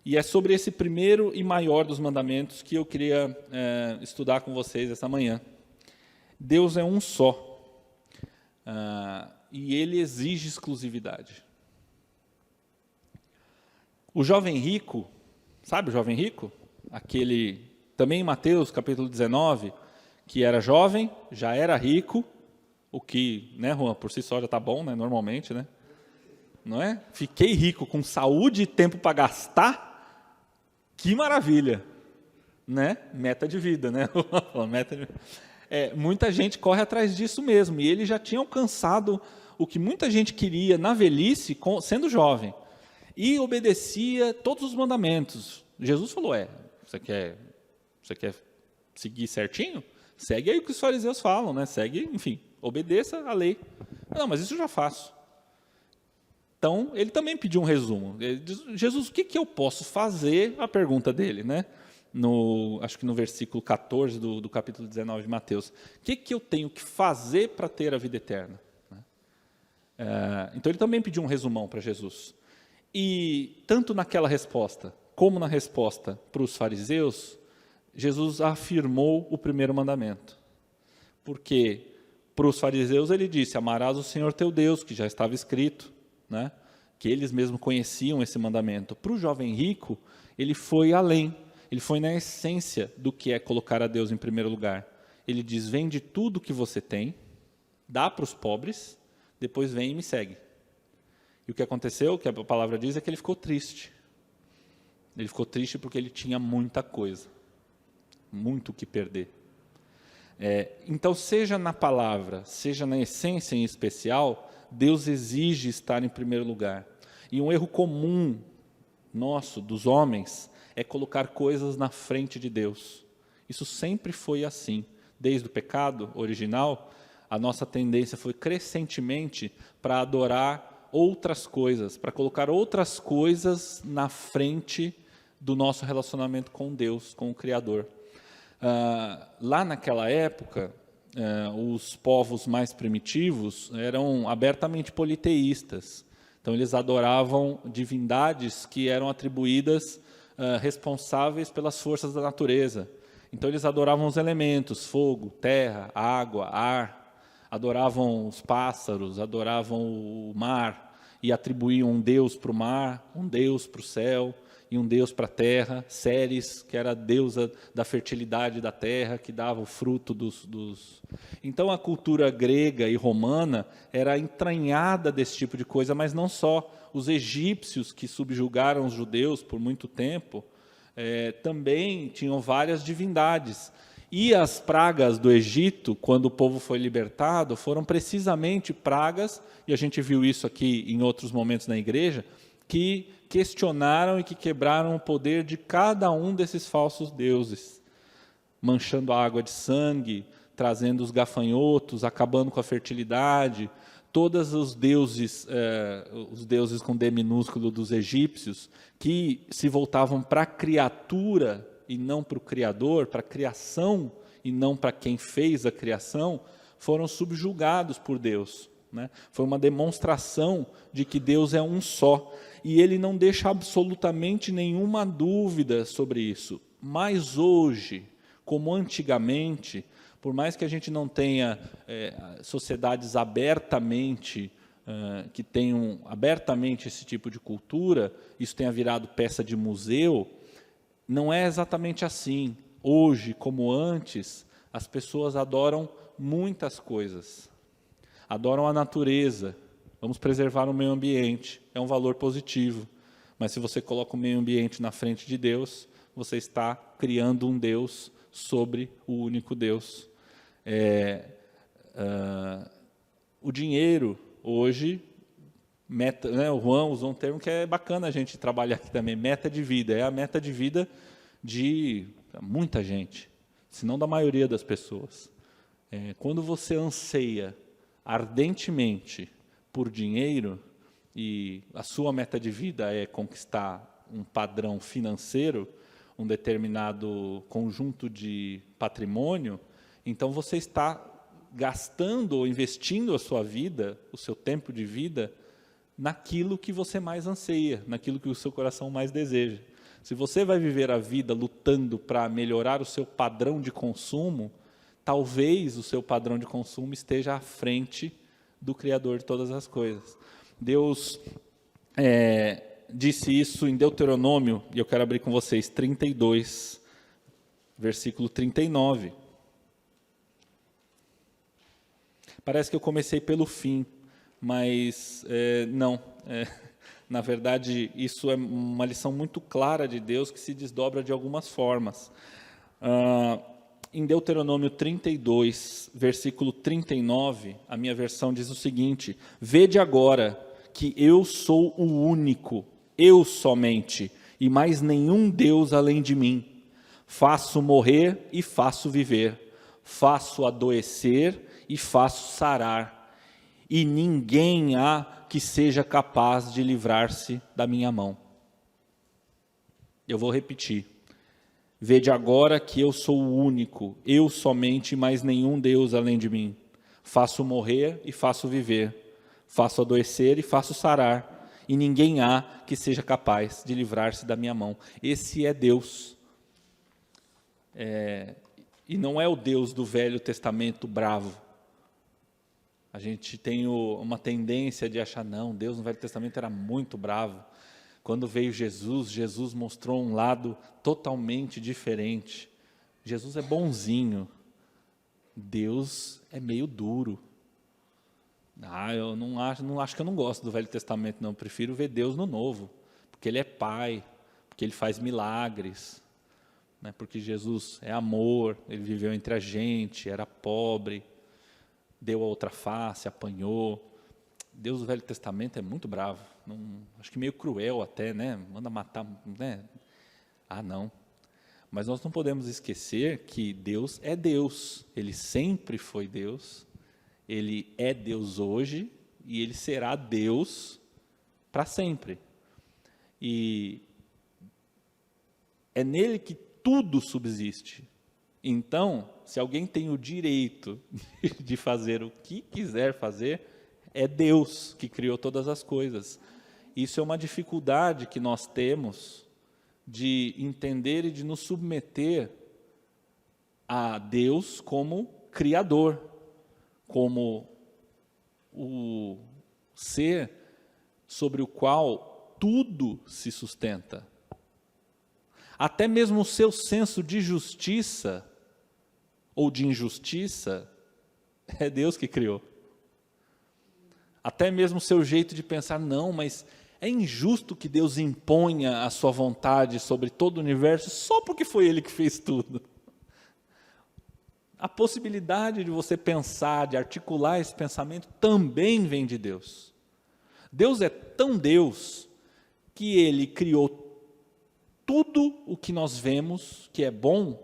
E é sobre esse primeiro e maior dos mandamentos que eu queria estudar com vocês essa manhã. Deus é um só. E ele exige exclusividade. O jovem rico, sabe o jovem rico? Aquele, também em Mateus capítulo 19, que era jovem, já era rico, o que, né, Juan, por si só já está bom, né, normalmente, né? Não é? Fiquei rico com saúde e tempo para gastar, que maravilha, né? Meta de vida, né? Meta de... muita gente corre atrás disso mesmo, e ele já tinha alcançado o que muita gente queria na velhice, sendo jovem, e obedecia todos os mandamentos. Jesus falou: você quer seguir certinho? Segue aí o que os fariseus falam, né? Segue, enfim, obedeça a lei. Não, mas isso eu já faço. Então, ele também pediu um resumo. Ele diz: Jesus, o que eu posso fazer? A pergunta dele, né? Acho que no versículo 14 do capítulo 19 de Mateus. O que eu tenho que fazer para ter a vida eterna? Então, ele também pediu um resumão para Jesus. E, tanto naquela resposta, como na resposta para os fariseus, Jesus afirmou o primeiro mandamento. Porque, para os fariseus, ele disse: amarás o Senhor teu Deus, que já estava escrito, né? Que eles mesmos conheciam esse mandamento. Para o jovem rico, ele foi além. Ele foi na essência do que é colocar a Deus em primeiro lugar. Ele diz: vende tudo que você tem, dá para os pobres, depois vem e me segue. E o que aconteceu, que a palavra diz, é que ele ficou triste. Ele ficou triste porque ele tinha muita coisa, muito o que perder. Então, seja na palavra, seja na essência em especial, Deus exige estar em primeiro lugar. E um erro comum nosso, dos homens, é colocar coisas na frente de Deus. Isso sempre foi assim. Desde o pecado original, a nossa tendência foi crescentemente para adorar outras coisas, para colocar outras coisas na frente do nosso relacionamento com Deus, com o Criador. Lá naquela época, os povos mais primitivos eram abertamente politeístas. Então, eles adoravam divindades que eram atribuídas responsáveis pelas forças da natureza. Então, eles adoravam os elementos: fogo, terra, água, ar. Adoravam os pássaros, adoravam o mar, e atribuíam um deus para o mar, um deus para o céu, e um deus para a terra. Ceres, que era a deusa da fertilidade da terra, que dava o fruto dos... Então, a cultura grega e romana era entranhada desse tipo de coisa, mas não só. Os egípcios, que subjugaram os judeus por muito tempo, também tinham várias divindades. E as pragas do Egito, quando o povo foi libertado, foram precisamente pragas, e a gente viu isso aqui em outros momentos na igreja, que questionaram e que quebraram o poder de cada um desses falsos deuses, manchando a água de sangue, trazendo os gafanhotos, acabando com a fertilidade. Todos os deuses com D minúsculo dos egípcios, que se voltavam para a criatura e não para o Criador, para a criação e não para quem fez a criação, foram subjugados por Deus, né? Foi uma demonstração de que Deus é um só, e ele não deixa absolutamente nenhuma dúvida sobre isso. Mas hoje, como antigamente, por mais que a gente não tenha sociedades abertamente, que tenham abertamente esse tipo de cultura, isso tenha virado peça de museu, não é exatamente assim. Hoje, como antes, as pessoas adoram muitas coisas. Adoram a natureza. Vamos preservar o meio ambiente. É um valor positivo. Mas se você coloca o meio ambiente na frente de Deus, você está criando um Deus sobre o único Deus. O dinheiro, hoje, meta, né, o Juan usou um termo que é bacana a gente trabalhar aqui também, meta de vida. É a meta de vida de muita gente, se não da maioria das pessoas. Quando você anseia ardentemente por dinheiro, e a sua meta de vida é conquistar um padrão financeiro, um determinado conjunto de patrimônio, então você está gastando ou investindo a sua vida, o seu tempo de vida, naquilo que você mais anseia, naquilo que o seu coração mais deseja. Se você vai viver a vida lutando para melhorar o seu padrão de consumo, talvez o seu padrão de consumo esteja à frente do Criador de todas as coisas. Deus disse isso em Deuteronômio, e eu quero abrir com vocês, 32, versículo 39. Parece que eu comecei pelo fim, mas não. Na verdade, isso é uma lição muito clara de Deus que se desdobra de algumas formas. Em Deuteronômio 32, versículo 39, a minha versão diz o seguinte: vede agora que eu sou o único, eu somente, e mais nenhum Deus além de mim. Faço morrer e faço viver, faço adoecer e faço sarar, e ninguém há que seja capaz de livrar-se da minha mão. Eu vou repetir. Vede agora que eu sou o único, eu somente, mais nenhum Deus além de mim. Faço morrer e faço viver, faço adoecer e faço sarar, e ninguém há que seja capaz de livrar-se da minha mão. Esse é Deus. E não é o Deus do Velho Testamento bravo. A gente tem uma tendência de achar, não, Deus no Velho Testamento era muito bravo. Quando veio Jesus, Jesus mostrou um lado totalmente diferente. Jesus é bonzinho. Deus é meio duro. Eu não acho que eu não gosto do Velho Testamento, não. Eu prefiro ver Deus no Novo, porque Ele é Pai, porque Ele faz milagres, né? Porque Jesus é amor, Ele viveu entre a gente, era pobre, deu a outra face, apanhou. Deus do Velho Testamento é muito bravo, acho que meio cruel até, né? Manda matar, né? Não. Mas nós não podemos esquecer que Deus é Deus, Ele sempre foi Deus, Ele é Deus hoje e Ele será Deus para sempre. E é nele que tudo subsiste. Então, se alguém tem o direito de fazer o que quiser fazer, é Deus que criou todas as coisas. Isso é uma dificuldade que nós temos de entender e de nos submeter a Deus como Criador, como o ser sobre o qual tudo se sustenta. Até mesmo o seu senso de justiça ou de injustiça é Deus que criou. Até mesmo o seu jeito de pensar, não, mas é injusto que Deus imponha a sua vontade sobre todo o universo só porque foi Ele que fez tudo. A possibilidade de você pensar, de articular esse pensamento também vem de Deus. Deus é tão Deus que Ele criou tudo o que nós vemos que é bom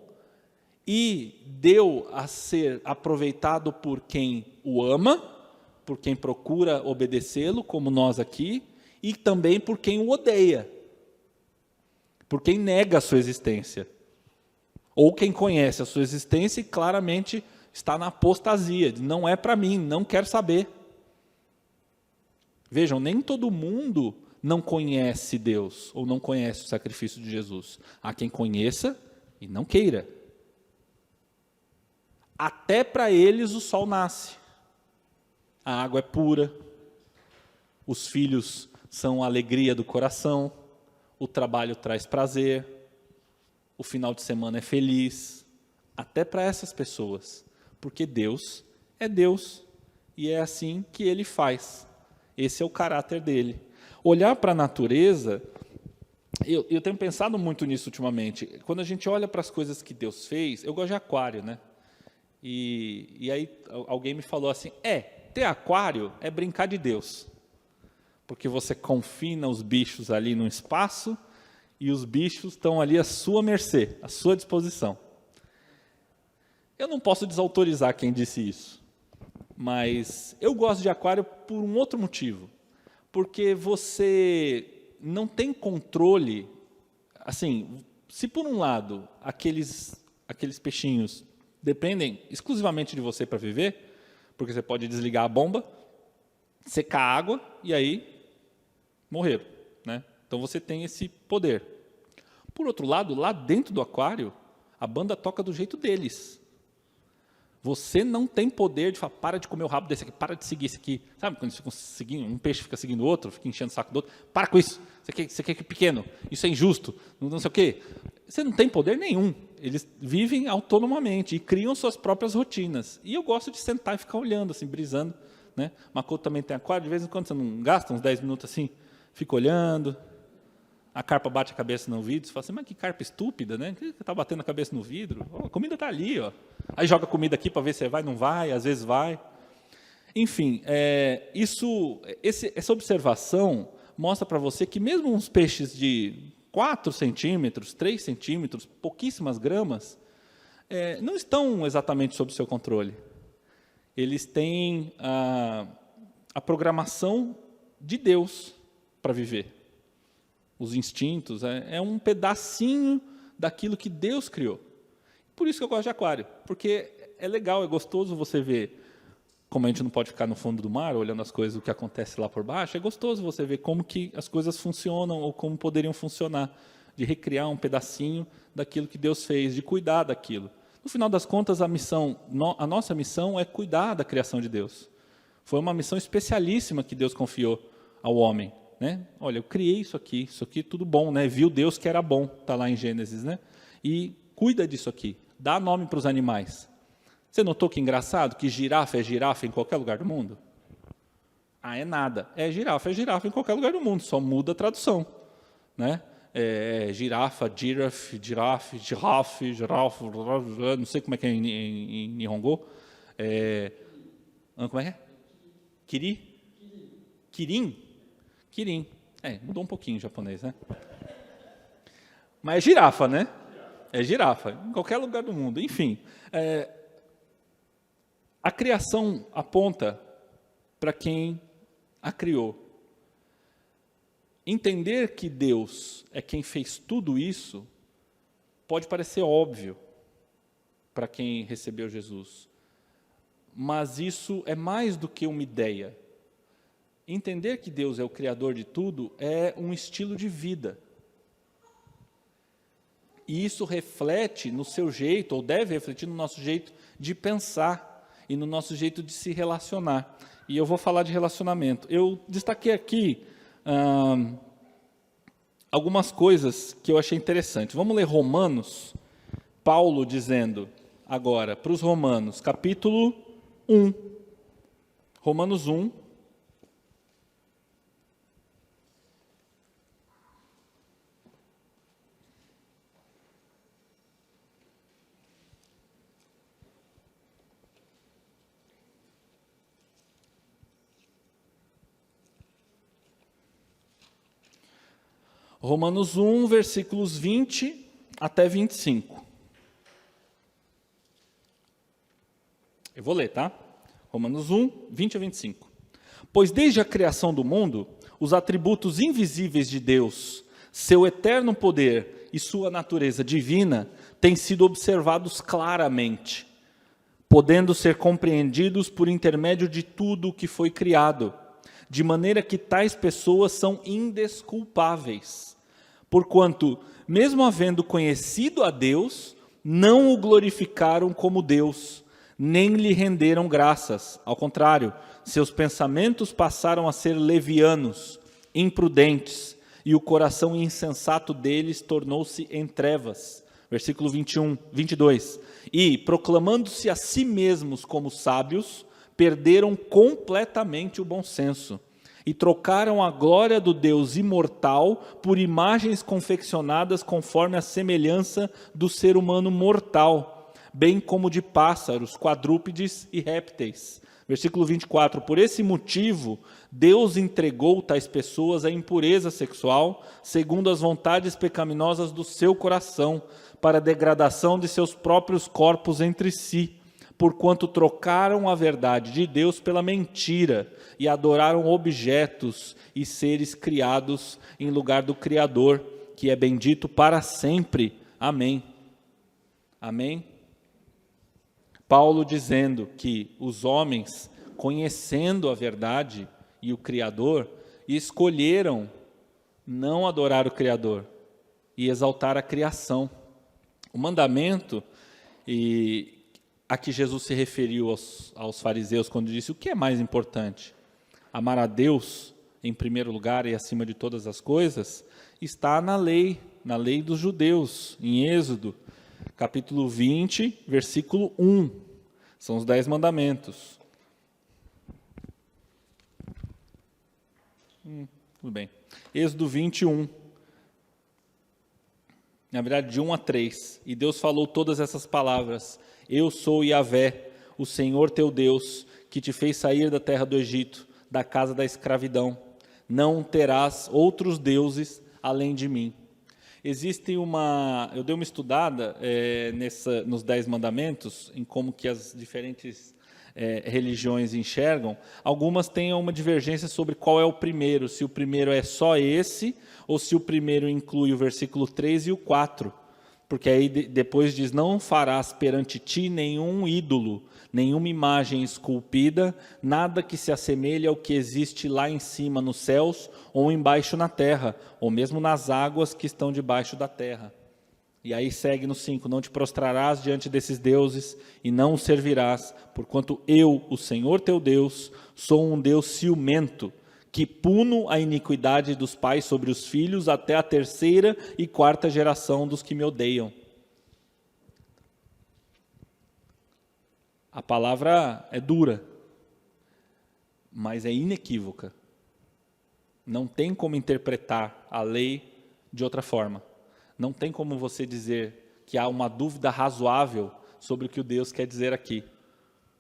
e deu a ser aproveitado por quem o ama, por quem procura obedecê-lo, como nós aqui, e também por quem o odeia, por quem nega a sua existência, ou quem conhece a sua existência e claramente está na apostasia, não é para mim, não quero saber. Vejam, nem todo mundo não conhece Deus, ou não conhece o sacrifício de Jesus. Há quem conheça e não queira. Até para eles o sol nasce. A água é pura, os filhos são a alegria do coração, o trabalho traz prazer, o final de semana é feliz. Até para essas pessoas, porque Deus é Deus e é assim que Ele faz. Esse é o caráter dele. Olhar para a natureza, eu tenho pensado muito nisso ultimamente. Quando a gente olha para as coisas que Deus fez, eu gosto de aquário, né? E aí alguém me falou assim, ter aquário é brincar de Deus. Porque você confina os bichos ali no espaço e os bichos estão ali à sua mercê, à sua disposição. Eu não posso desautorizar quem disse isso, mas eu gosto de aquário por um outro motivo. Porque você não tem controle, assim, se por um lado aqueles peixinhos dependem exclusivamente de você para viver, porque você pode desligar a bomba, secar a água e aí morreram, né? Então você tem esse poder. Por outro lado, lá dentro do aquário, a banda toca do jeito deles. Você não tem poder de falar, para de comer o rabo desse aqui, para de seguir esse aqui. Sabe quando eles ficam seguindo, um peixe fica seguindo o outro, fica enchendo o saco do outro? Para com isso, isso aqui é pequeno, isso é injusto, não sei o quê. Você não tem poder nenhum. Eles vivem autonomamente e criam suas próprias rotinas. E eu gosto de sentar e ficar olhando, assim, brisando. Né? Makoto também tem aquário, de vez em quando você não gasta uns 10 minutos assim, fica olhando. A carpa bate a cabeça no vidro, você fala assim, mas que carpa estúpida, né? Que está batendo a cabeça no vidro? Oh, a comida está ali, ó. Aí joga comida aqui para ver se vai, não vai, às vezes vai. Enfim, essa observação mostra para você que mesmo uns peixes de 4 centímetros, 3 centímetros, pouquíssimas gramas, não estão exatamente sob seu controle. Eles têm a programação de Deus para viver. Os instintos, é um pedacinho daquilo que Deus criou. Por isso que eu gosto de aquário, porque é legal, é gostoso você ver, como a gente não pode ficar no fundo do mar, olhando as coisas, o que acontece lá por baixo, é gostoso você ver como que as coisas funcionam ou como poderiam funcionar, de recriar um pedacinho daquilo que Deus fez, de cuidar daquilo. No final das contas, a nossa missão é cuidar da criação de Deus. Foi uma missão especialíssima que Deus confiou ao homem. Né? Olha, eu criei isso aqui tudo bom, né? Viu Deus que era bom, está lá em Gênesis, né? E cuida disso aqui, dá nome para os animais. Você notou que engraçado que girafa é girafa em qualquer lugar do mundo? É nada, é girafa em qualquer lugar do mundo, só muda a tradução, né? Girafa, giraffe, não sei como é que é em Nihongo. Como é que é? Kirin? Kirin. Mudou um pouquinho o japonês, né? Mas é girafa, né? É girafa, em qualquer lugar do mundo. Enfim, a criação aponta para quem a criou. Entender que Deus é quem fez tudo isso pode parecer óbvio para quem recebeu Jesus. Mas isso é mais do que uma ideia. Entender que Deus é o Criador de tudo é um estilo de vida. E isso reflete no seu jeito, ou deve refletir no nosso jeito de pensar e no nosso jeito de se relacionar. E eu vou falar de relacionamento. Eu destaquei aqui algumas coisas que eu achei interessantes. Vamos ler Romanos, Paulo dizendo agora para os Romanos, capítulo 1. Romanos 1. Romanos 1, versículos 20 até 25. Eu vou ler, tá? Romanos 1, 20 a 25. Pois desde a criação do mundo, os atributos invisíveis de Deus, seu eterno poder e sua natureza divina, têm sido observados claramente, podendo ser compreendidos por intermédio de tudo o que foi criado, de maneira que tais pessoas são indesculpáveis, Porquanto, mesmo havendo conhecido a Deus, não o glorificaram como Deus, nem lhe renderam graças. Ao contrário, seus pensamentos passaram a ser levianos, imprudentes, e o coração insensato deles tornou-se em trevas. Versículo 22. E, proclamando-se a si mesmos como sábios, perderam completamente o bom senso e trocaram a glória do Deus imortal por imagens confeccionadas conforme a semelhança do ser humano mortal, bem como de pássaros, quadrúpedes e répteis. Versículo 24. Por esse motivo, Deus entregou tais pessoas à impureza sexual, segundo as vontades pecaminosas do seu coração, para a degradação de seus próprios corpos entre si, porquanto trocaram a verdade de Deus pela mentira e adoraram objetos e seres criados em lugar do Criador, que é bendito para sempre. Amém. Amém. Paulo dizendo que os homens, conhecendo a verdade e o Criador, escolheram não adorar o Criador e exaltar a criação. O mandamento a que Jesus se referiu aos fariseus quando disse: o que é mais importante? Amar a Deus em primeiro lugar e acima de todas as coisas, está na lei dos judeus, em Êxodo, capítulo 20, versículo 1. São os 10 mandamentos. Tudo bem. Êxodo 21. Na verdade, de 1 a 3. E Deus falou todas essas palavras: eu sou Yahvé, o Senhor teu Deus, que te fez sair da terra do Egito, da casa da escravidão. Não terás outros deuses além de mim. Eu dei uma estudada nos 10 mandamentos, em como que as diferentes religiões enxergam. Algumas têm uma divergência sobre qual é o primeiro, se o primeiro é só esse, ou se o primeiro inclui o versículo 3 e o 4. Porque aí depois diz: não farás perante ti nenhum ídolo, nenhuma imagem esculpida, nada que se assemelhe ao que existe lá em cima nos céus, ou embaixo na terra, ou mesmo nas águas que estão debaixo da terra. E aí segue no 5: não te prostrarás diante desses deuses, e não os servirás, porquanto eu, o Senhor teu Deus, sou um Deus ciumento, que puno a iniquidade dos pais sobre os filhos até a 3ª e 4ª geração dos que me odeiam. A palavra é dura, mas é inequívoca. Não tem como interpretar a lei de outra forma. Não tem como você dizer que há uma dúvida razoável sobre o que o Deus quer dizer aqui.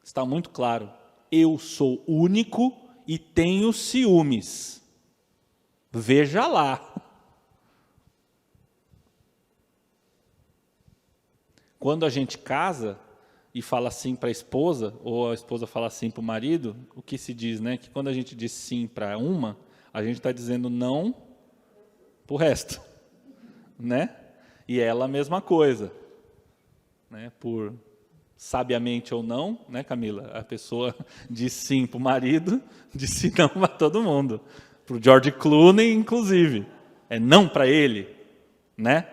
Está muito claro. Eu sou único e tenho ciúmes. Veja lá. Quando a gente casa e fala sim para a esposa, ou a esposa fala sim para o marido, o que se diz, né? Que quando a gente diz sim para uma, a gente está dizendo não para o resto, né? E ela a mesma coisa, né? Por sabiamente ou não, né, Camila? A pessoa diz sim para o marido, diz sim não para todo mundo. Para o George Clooney, inclusive. É não para ele, né?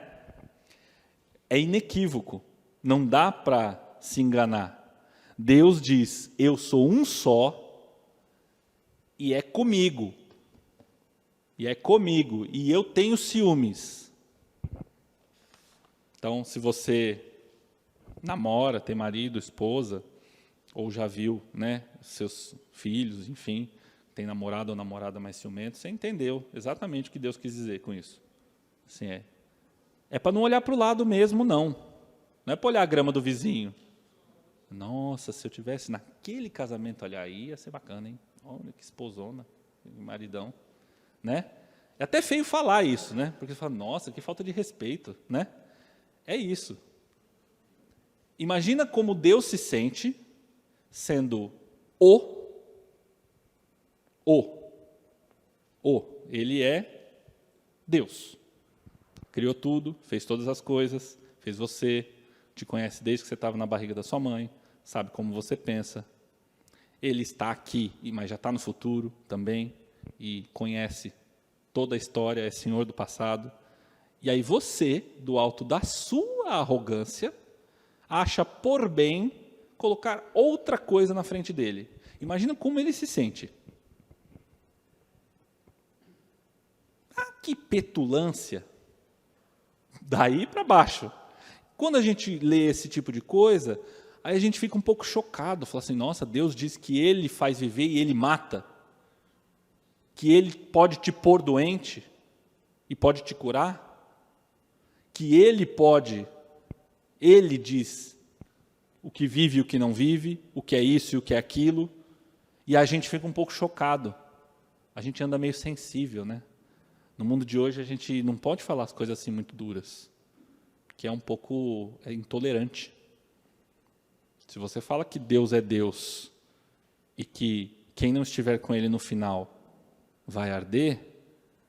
É inequívoco. Não dá para se enganar. Deus diz: eu sou um só e é comigo. E é comigo. E eu tenho ciúmes. Então, se você namora, tem marido, esposa, ou já viu, né, seus filhos, enfim, tem namorado ou namorada mais ciumento, você entendeu exatamente o que Deus quis dizer com isso. Assim, é para não olhar para o lado mesmo, não. Não é para olhar a grama do vizinho. Nossa, se eu tivesse naquele casamento, olha, aí ia ser bacana, hein? Olha que esposona, que maridão, né? É até feio falar isso, né? Porque você fala: nossa, que falta de respeito, né? É isso. Imagina como Deus se sente sendo Ele é Deus. Criou tudo, fez todas as coisas, fez você, te conhece desde que você estava na barriga da sua mãe, sabe como você pensa. Ele está aqui, mas já está no futuro também, e conhece toda a história, é Senhor do passado. E aí você, do alto da sua arrogância, acha por bem colocar outra coisa na frente dele. Imagina como ele se sente. Ah, que petulância! Daí para baixo. Quando a gente lê esse tipo de coisa, aí a gente fica um pouco chocado, fala assim, nossa, Deus diz que Ele faz viver e Ele mata, que Ele pode te pôr doente e pode te curar, que Ele diz o que vive e o que não vive, o que é isso e o que é aquilo, e a gente fica um pouco chocado, a gente anda meio sensível, né? No mundo de hoje a gente não pode falar as coisas assim muito duras, que é um pouco intolerante. Se você fala que Deus é Deus e que quem não estiver com Ele no final vai arder,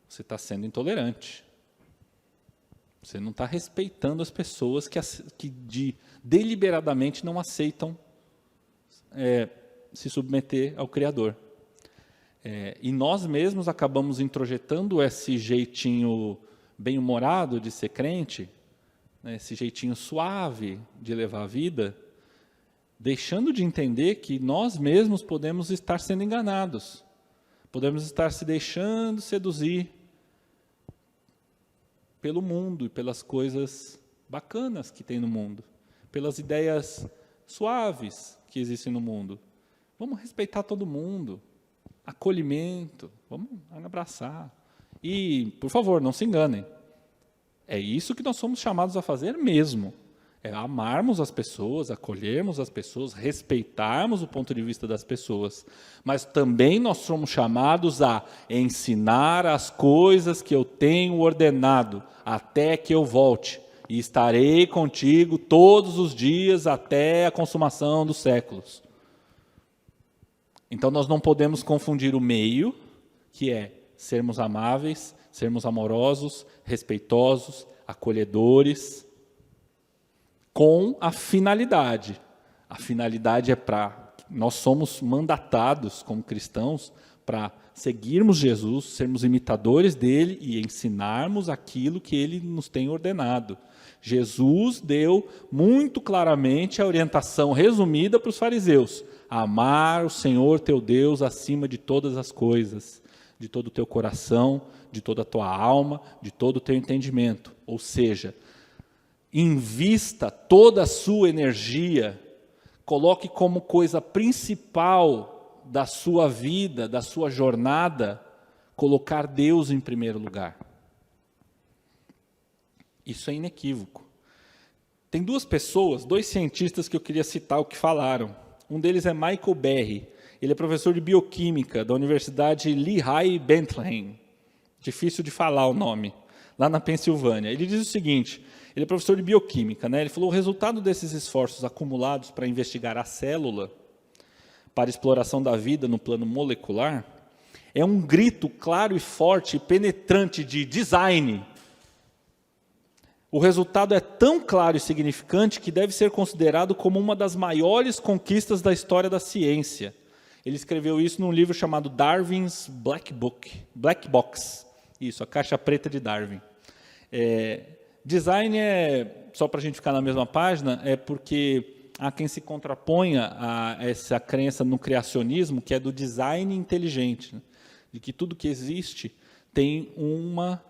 você está sendo intolerante. Você não está respeitando as pessoas que deliberadamente não aceitam se submeter ao Criador. E nós mesmos acabamos introjetando esse jeitinho bem-humorado de ser crente, né, esse jeitinho suave de levar a vida, deixando de entender que nós mesmos podemos estar sendo enganados, podemos estar se deixando seduzir pelo mundo e pelas coisas bacanas que tem no mundo, pelas ideias suaves que existem no mundo. Vamos respeitar todo mundo, acolhimento, vamos abraçar. E, por favor, não se enganem, é isso que nós somos chamados a fazer mesmo. É amarmos as pessoas, acolhermos as pessoas, respeitarmos o ponto de vista das pessoas. Mas também nós somos chamados a ensinar as coisas que eu tenho ordenado, até que eu volte. E estarei contigo todos os dias até a consumação dos séculos. Então nós não podemos confundir o meio, que é sermos amáveis, sermos amorosos, respeitosos, acolhedores, com a finalidade. A finalidade é nós somos mandatados como cristãos para seguirmos Jesus, sermos imitadores dele e ensinarmos aquilo que ele nos tem ordenado. Jesus deu muito claramente a orientação resumida para os fariseus: amar o Senhor teu Deus acima de todas as coisas, de todo o teu coração, de toda a tua alma, de todo o teu entendimento. Ou seja, invista toda a sua energia, coloque como coisa principal da sua vida, da sua jornada, colocar Deus em primeiro lugar. Isso é inequívoco. Tem duas pessoas, dois cientistas que eu queria citar o que falaram. Um deles é Michael Berry. Ele é professor de bioquímica da Universidade Lehigh Bethlehem. Difícil de falar o nome. Lá na Pensilvânia. Ele diz o seguinte, ele é professor de bioquímica, né? Ele falou, o resultado desses esforços acumulados para investigar a célula, para a exploração da vida no plano molecular, é um grito claro e forte e penetrante de design. O resultado é tão claro e significante que deve ser considerado como uma das maiores conquistas da história da ciência. Ele escreveu isso num livro chamado Darwin's Black Box. Isso, a caixa preta de Darwin. Design só para a gente ficar na mesma página, é porque há quem se contraponha a essa crença no criacionismo, que é do design inteligente, né? De que tudo que existe tem uma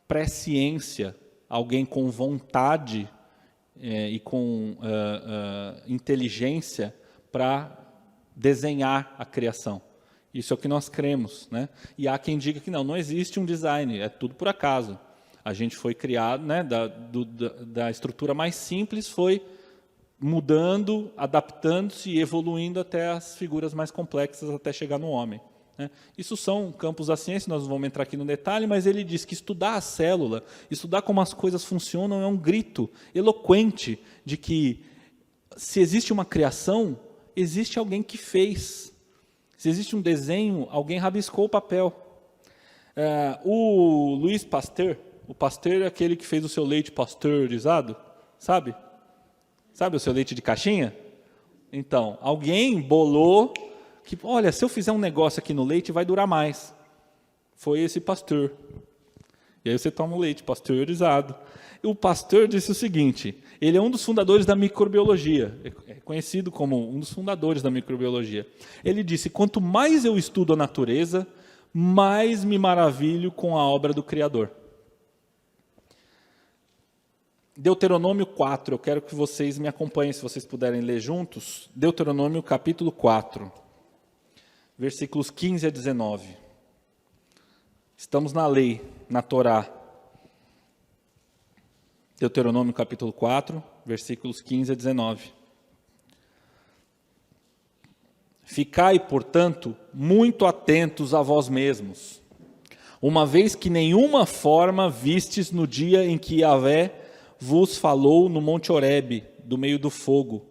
presciência, alguém com vontade e com inteligência para desenhar a criação. Isso é o que nós cremos, né? E há quem diga que não existe um design, é tudo por acaso. A gente foi criado, né, da estrutura mais simples, foi mudando, adaptando-se e evoluindo até as figuras mais complexas, até chegar no homem, né? Isso são campos da ciência, nós não vamos entrar aqui no detalhe, mas ele diz que estudar a célula, estudar como as coisas funcionam, é um grito eloquente de que, se existe uma criação, existe alguém que fez. Se existe um desenho, alguém rabiscou o papel. O Louis Pasteur, o Pasteur é aquele que fez o seu leite pasteurizado, sabe? Sabe o seu leite de caixinha? Então, alguém bolou que, olha, se eu fizer um negócio aqui no leite, vai durar mais. Foi esse Pasteur. E aí você toma o leite pasteurizado. E o Pasteur disse o seguinte, ele é um dos fundadores da microbiologia, é conhecido como um dos fundadores da microbiologia. Ele disse, quanto mais eu estudo a natureza, mais me maravilho com a obra do Criador. Deuteronômio 4, eu quero que vocês me acompanhem, se vocês puderem ler juntos. Deuteronômio capítulo 4, versículos 15 a 19. Estamos na lei, na Torá. Deuteronômio capítulo 4, versículos 15 a 19. Ficai, portanto, muito atentos a vós mesmos, uma vez que nenhuma forma vistes no dia em que Yahvé vos falou no Monte Horebe, do meio do fogo.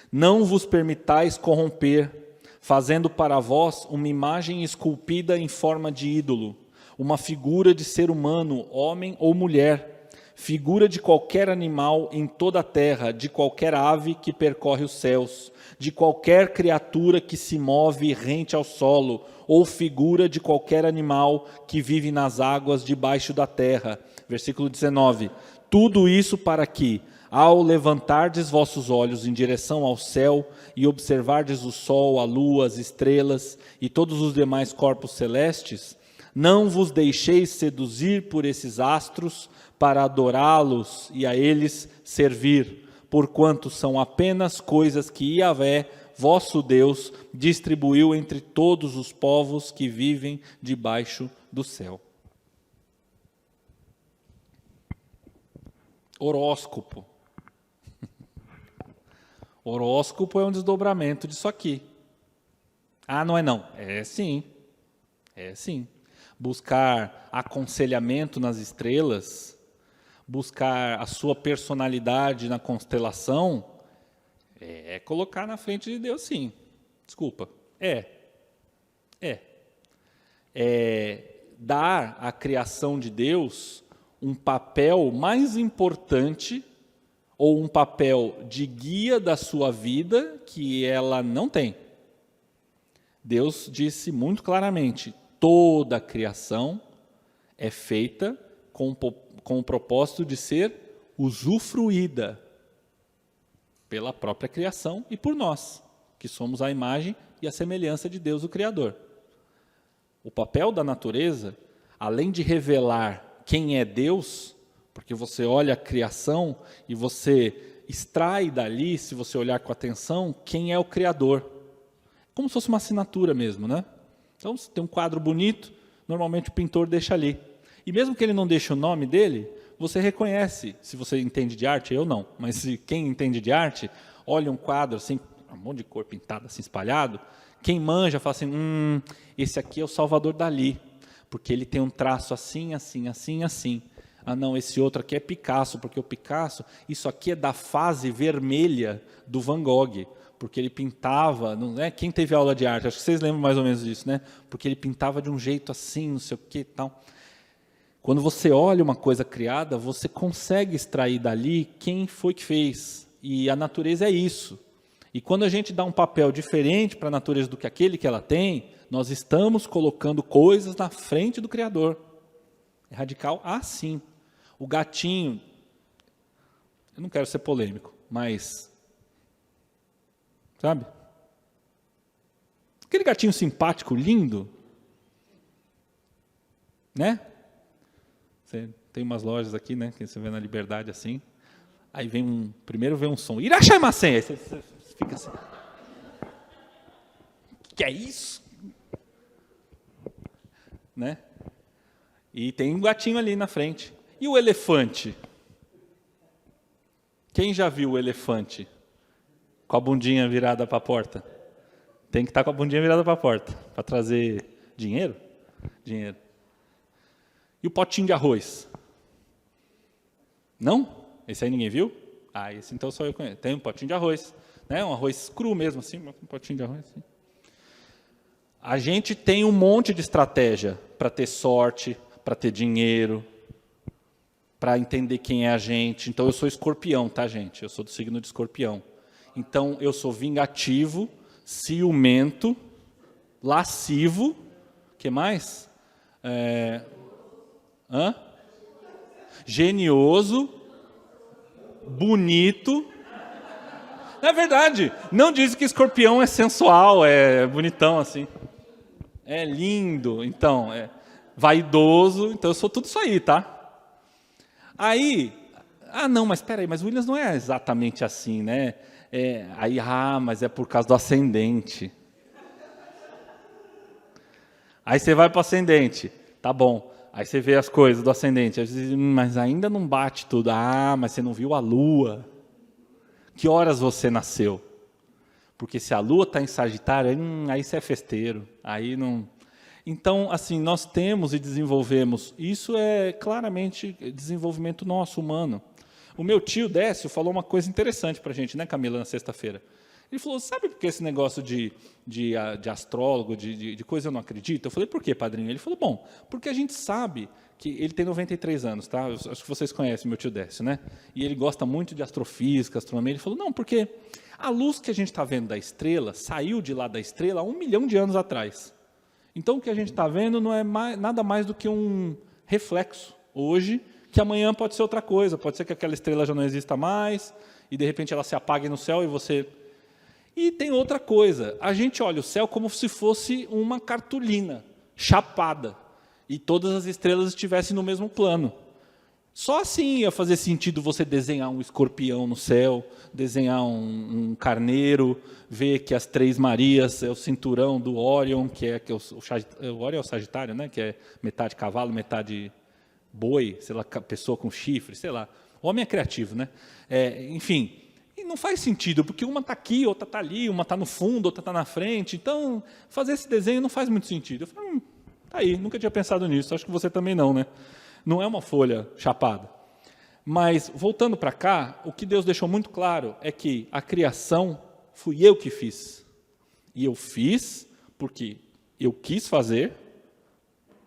Não vos permitais corromper, fazendo para vós uma imagem esculpida em forma de ídolo, uma figura de ser humano, homem ou mulher, figura de qualquer animal em toda a terra, de qualquer ave que percorre os céus, de qualquer criatura que se move rente ao solo, ou figura de qualquer animal que vive nas águas debaixo da terra. Versículo 19. Tudo isso para que, ao levantardes vossos olhos em direção ao céu e observardes o sol, a lua, as estrelas e todos os demais corpos celestes, não vos deixeis seduzir por esses astros para adorá-los e a eles servir, porquanto são apenas coisas que Yahvé, vosso Deus, distribuiu entre todos os povos que vivem debaixo do céu. Horóscopo. Horóscopo é um desdobramento disso aqui. Ah, não é não. É sim. É sim. Buscar aconselhamento nas estrelas, buscar a sua personalidade na constelação, é colocar na frente de Deus, sim. Desculpa. É dar à criação de Deus um papel mais importante ou um papel de guia da sua vida que ela não tem. Deus disse muito claramente, toda a criação é feita com o propósito de ser usufruída pela própria criação e por nós, que somos a imagem e a semelhança de Deus, o Criador. O papel da natureza, além de revelar quem é Deus, porque você olha a criação e você extrai dali, se você olhar com atenção, quem é o Criador. Como se fosse uma assinatura mesmo, né? Então, se tem um quadro bonito, normalmente o pintor deixa ali. E mesmo que ele não deixe o nome dele, você reconhece, se você entende de arte, eu não, mas se quem entende de arte, olha um quadro assim, um monte de cor pintada assim espalhado, quem manja fala assim, esse aqui é o Salvador Dalí, porque ele tem um traço assim, assim, assim, assim. Ah não, esse outro aqui é Picasso, porque o Picasso, isso aqui é da fase vermelha do Van Gogh, porque ele pintava, não é? Quem teve aula de arte, acho que vocês lembram mais ou menos disso, né? Porque ele pintava de um jeito assim, não sei o que e tal. Quando você olha uma coisa criada, você consegue extrair dali quem foi que fez. E a natureza é isso. E quando a gente dá um papel diferente para a natureza do que aquele que ela tem, nós estamos colocando coisas na frente do Criador. É radical assim. O gatinho, eu não quero ser polêmico, mas, sabe? Aquele gatinho simpático, lindo, né? Você tem umas lojas aqui, né, que você vê na Liberdade assim, aí primeiro vem um som, Irachaimasen, aí você fica assim, que é isso? Né? E tem um gatinho ali na frente. E o elefante? Quem já viu o elefante com a bundinha virada para a porta? Tem que estar com a bundinha virada para a porta, para trazer dinheiro? Dinheiro. E o potinho de arroz? Não? Esse aí ninguém viu? Ah, esse então só eu conheço. Tem um potinho de arroz, né? Um arroz cru mesmo, assim, um potinho de arroz. Assim. A gente tem um monte de estratégia para ter sorte, para ter dinheiro, para entender quem é a gente. Então, eu sou escorpião, tá, gente? Eu sou do signo de escorpião. Então, eu sou vingativo, ciumento, lascivo, o que mais? genioso, bonito. É verdade, não diz que escorpião é sensual, é bonitão assim. É lindo, então, é vaidoso, então eu sou tudo isso aí, tá? Aí, não, mas espera aí, mas Williams não é exatamente assim, né? Mas é por causa do ascendente. Aí você vai para o ascendente, tá bom. Aí você vê as coisas do ascendente, aí você diz, mas ainda não bate tudo. Mas você não viu a lua. Que horas você nasceu? Porque se a lua está em Sagitário, aí você é festeiro. Aí não... Então, assim, nós temos e desenvolvemos. Isso é claramente desenvolvimento nosso, humano. O meu tio Décio falou uma coisa interessante para a gente, né, Camila, na sexta-feira. Ele falou, sabe por que esse negócio de astrólogo, de coisa eu não acredito? Eu falei, por quê, padrinho? Ele falou, bom, porque a gente sabe que ele tem 93 anos, tá? Eu acho que vocês conhecem meu tio Décio, né? E ele gosta muito de astrofísica, astronomia. Ele falou, não, porque a luz que a gente está vendo da estrela saiu de lá da estrela há 1 milhão de anos atrás. Então, o que a gente está vendo não é nada mais do que um reflexo hoje, que amanhã pode ser outra coisa. Pode ser que aquela estrela já não exista mais, e de repente ela se apague no céu e você... E tem outra coisa, a gente olha o céu como se fosse uma cartolina, chapada, e todas as estrelas estivessem no mesmo plano. Só assim ia fazer sentido você desenhar um escorpião no céu, desenhar um carneiro, ver que as 3 Marias é o cinturão do Órion, que é o Órion é o Sagitário, né? Que é metade cavalo, metade boi, sei lá, pessoa com chifre, sei lá. O homem é criativo, né? Enfim, e não faz sentido, porque uma está aqui, outra está ali, uma está no fundo, outra está na frente. Então, fazer esse desenho não faz muito sentido. Eu falei, tá aí, nunca tinha pensado nisso, acho que você também não, né? Não é uma folha chapada. Mas, voltando para cá, o que Deus deixou muito claro é que a criação fui eu que fiz. E eu fiz porque eu quis fazer,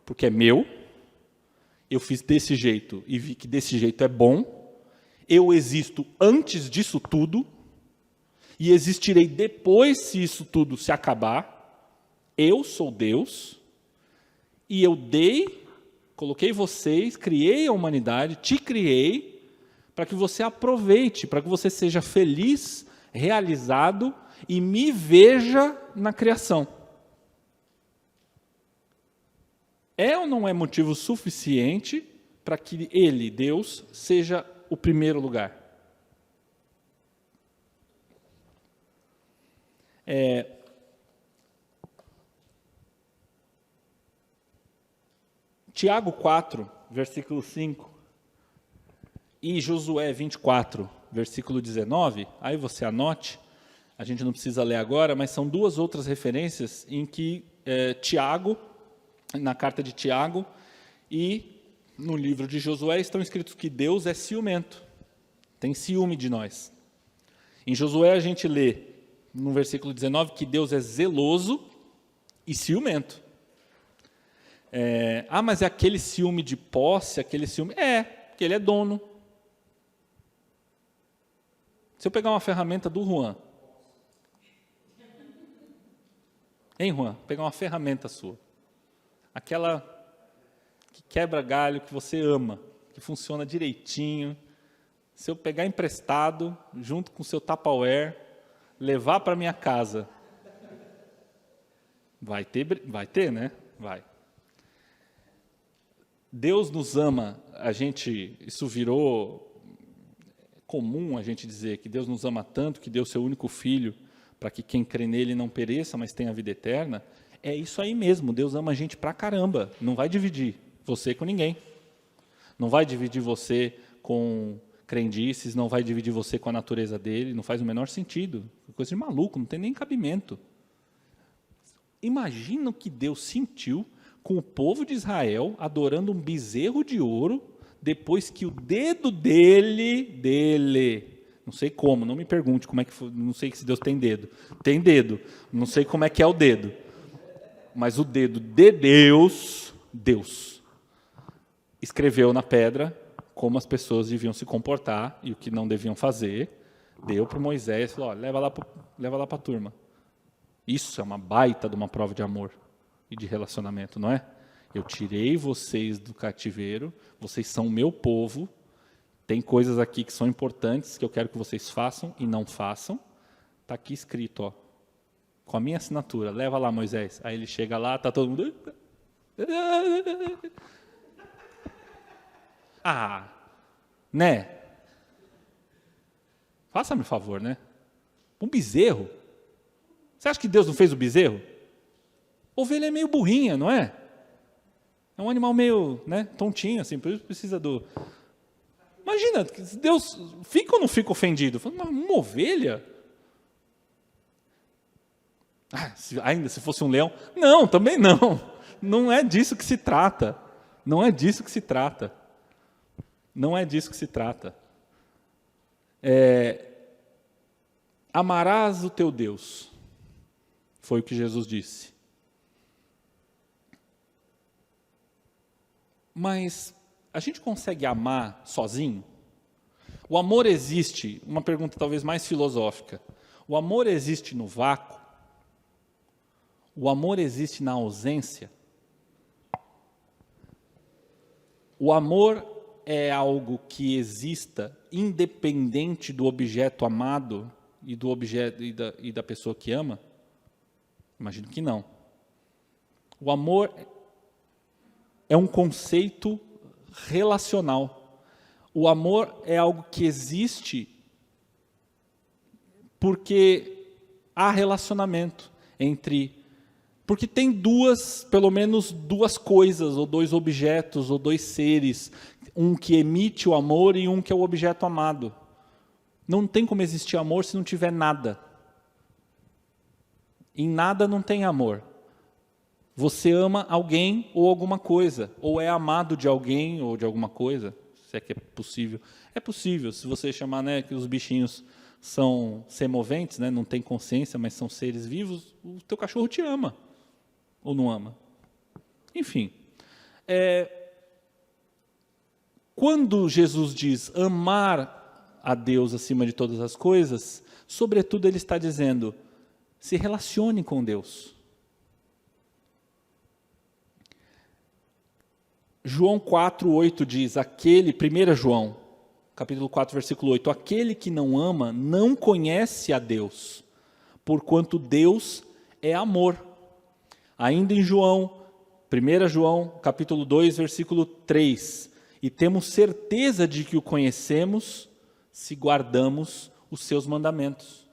porque é meu. Eu fiz desse jeito e vi que desse jeito é bom. Eu existo antes disso tudo e existirei depois se isso tudo se acabar. Eu sou Deus e eu coloquei vocês, criei a humanidade, te criei para que você aproveite, para que você seja feliz, realizado e me veja na criação. É ou não é motivo suficiente para que Ele, Deus, seja o primeiro lugar? Tiago 4, versículo 5, e Josué 24, versículo 19, aí você anote, a gente não precisa ler agora, mas são 2 outras referências em que Tiago, na carta de Tiago e no livro de Josué estão escritos que Deus é ciumento, tem ciúme de nós. Em Josué a gente lê, no versículo 19, que Deus é zeloso e ciumento. Mas é aquele ciúme de posse, aquele ciúme... porque ele é dono. Se eu pegar uma ferramenta do Juan... Hein, Juan? Pegar uma ferramenta sua. Aquela que quebra galho, que você ama, que funciona direitinho. Se eu pegar emprestado, junto com o seu Tupperware, levar para minha casa, vai ter, né? Vai. Deus nos ama, isso virou comum a gente dizer que Deus nos ama tanto, que deu seu único filho, para que quem crê nele não pereça, mas tenha a vida eterna. É isso aí mesmo, Deus ama a gente pra caramba, não vai dividir você com ninguém. Não vai dividir você com crendices, não vai dividir você com a natureza dele, não faz o menor sentido. Coisa de maluco, não tem nem cabimento. Imagina o que Deus sentiu com o povo de Israel adorando um bezerro de ouro, depois que o dedo dele, não sei como, não me pergunte como é que foi, não sei se Deus tem dedo, não sei como é que é o dedo, mas o dedo de Deus escreveu na pedra como as pessoas deviam se comportar e o que não deviam fazer, deu para Moisés, falou, leva lá para a turma. Isso é uma baita de uma prova de amor e de relacionamento, não é? Eu tirei vocês do cativeiro, vocês são o meu povo, tem coisas aqui que são importantes, que eu quero que vocês façam e não façam. Está aqui escrito, ó, com a minha assinatura. Leva lá, Moisés. Aí ele chega lá, está todo mundo... Ah, né? Faça-me um favor, né? Um bezerro. Você acha que Deus não fez o bezerro? Ovelha é meio burrinha, não é? É um animal meio, né, tontinho, assim, por isso precisa do... Imagina, Deus fica ou não fica ofendido? Fala, uma ovelha? Ainda se fosse um leão? Não, também não. Não é disso que se trata. Não é disso que se trata. Não é disso que se trata. Amarás o teu Deus. Foi o que Jesus disse. Mas a gente consegue amar sozinho? O amor existe, uma pergunta talvez mais filosófica. O amor existe no vácuo? O amor existe na ausência? O amor é algo que exista independente do objeto amado e do objeto e da pessoa que ama? Imagino que não. O amor é um conceito relacional. O amor é algo que existe porque há relacionamento porque tem pelo menos duas coisas, ou dois objetos, ou dois seres, um que emite o amor e um que é o objeto amado. Não tem como existir amor se não tiver nada. Em nada não tem amor. Você ama alguém ou alguma coisa, ou é amado de alguém ou de alguma coisa, se é que é possível. É possível, se você chamar, né, que os bichinhos são semoventes, né, não têm consciência, mas são seres vivos, o teu cachorro te ama, ou não ama. Enfim, quando Jesus diz amar a Deus acima de todas as coisas, sobretudo ele está dizendo, se relacione com Deus. João 4:8 diz, 1 João, capítulo 4, versículo 8, aquele que não ama não conhece a Deus, porquanto Deus é amor. Ainda em João, 1 João, capítulo 2, versículo 3, e temos certeza de que o conhecemos se guardamos os seus mandamentos.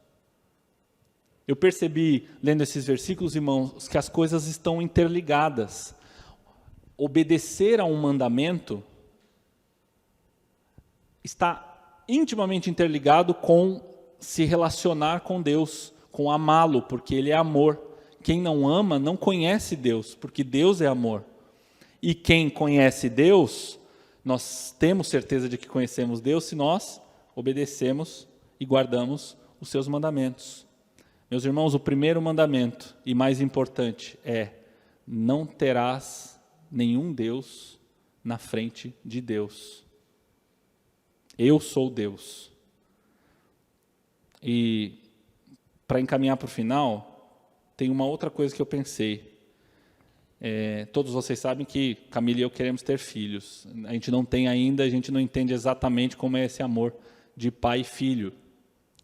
Eu percebi, lendo esses versículos, irmãos, que as coisas estão interligadas. Obedecer a um mandamento está intimamente interligado com se relacionar com Deus, com amá-lo, porque Ele é amor. Quem não ama não conhece Deus, porque Deus é amor. E quem conhece Deus, nós temos certeza de que conhecemos Deus se nós obedecemos e guardamos os seus mandamentos. Meus irmãos, o primeiro mandamento e mais importante é: não terás nenhum Deus na frente de Deus. Eu sou Deus. E para encaminhar para o final, tem uma outra coisa que eu pensei. Todos vocês sabem que Camila e eu queremos ter filhos. A gente não tem ainda, a gente não entende exatamente como é esse amor de pai e filho.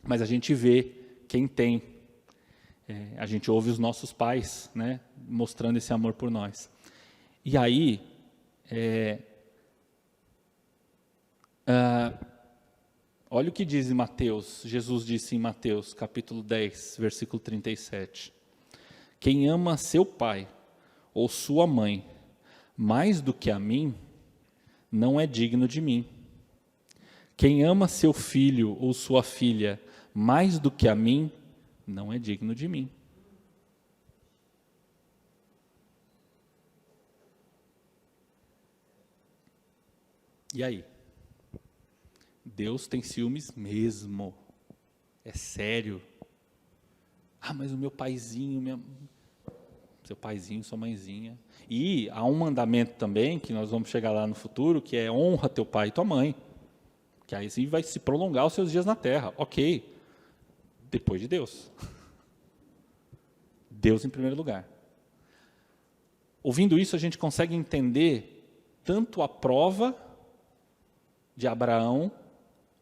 Mas a gente vê quem tem. A gente ouve os nossos pais, né, mostrando esse amor por nós. E aí, olha o que diz em Mateus, Jesus disse em Mateus, capítulo 10, versículo 37. Quem ama seu pai ou sua mãe mais do que a mim, não é digno de mim. Quem ama seu filho ou sua filha mais do que a mim, não é digno de mim. E aí? Deus tem ciúmes mesmo. É sério. Mas o meu paizinho, seu paizinho, sua mãezinha. E há um mandamento também, que nós vamos chegar lá no futuro, que é honra teu pai e tua mãe. Que aí sim vai se prolongar os seus dias na terra. Ok. Depois de Deus. Deus em primeiro lugar. ouvindo isso, a gente consegue entender tanto a prova de Abraão,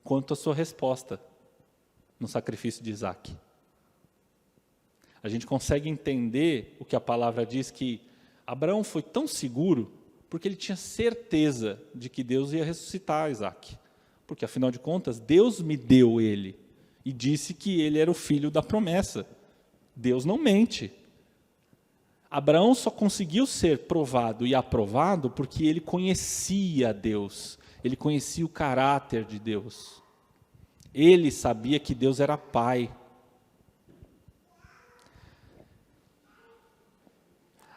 quanto a sua resposta no sacrifício de Isaac. A gente consegue entender o que a palavra diz, que Abraão foi tão seguro, porque ele tinha certeza de que Deus ia ressuscitar Isaac. Porque, afinal de contas, Deus me deu ele, e disse que ele era o filho da promessa. Deus não mente. Abraão só conseguiu ser provado e aprovado porque ele conhecia Deus, ele conhecia o caráter de Deus. Ele sabia que Deus era Pai.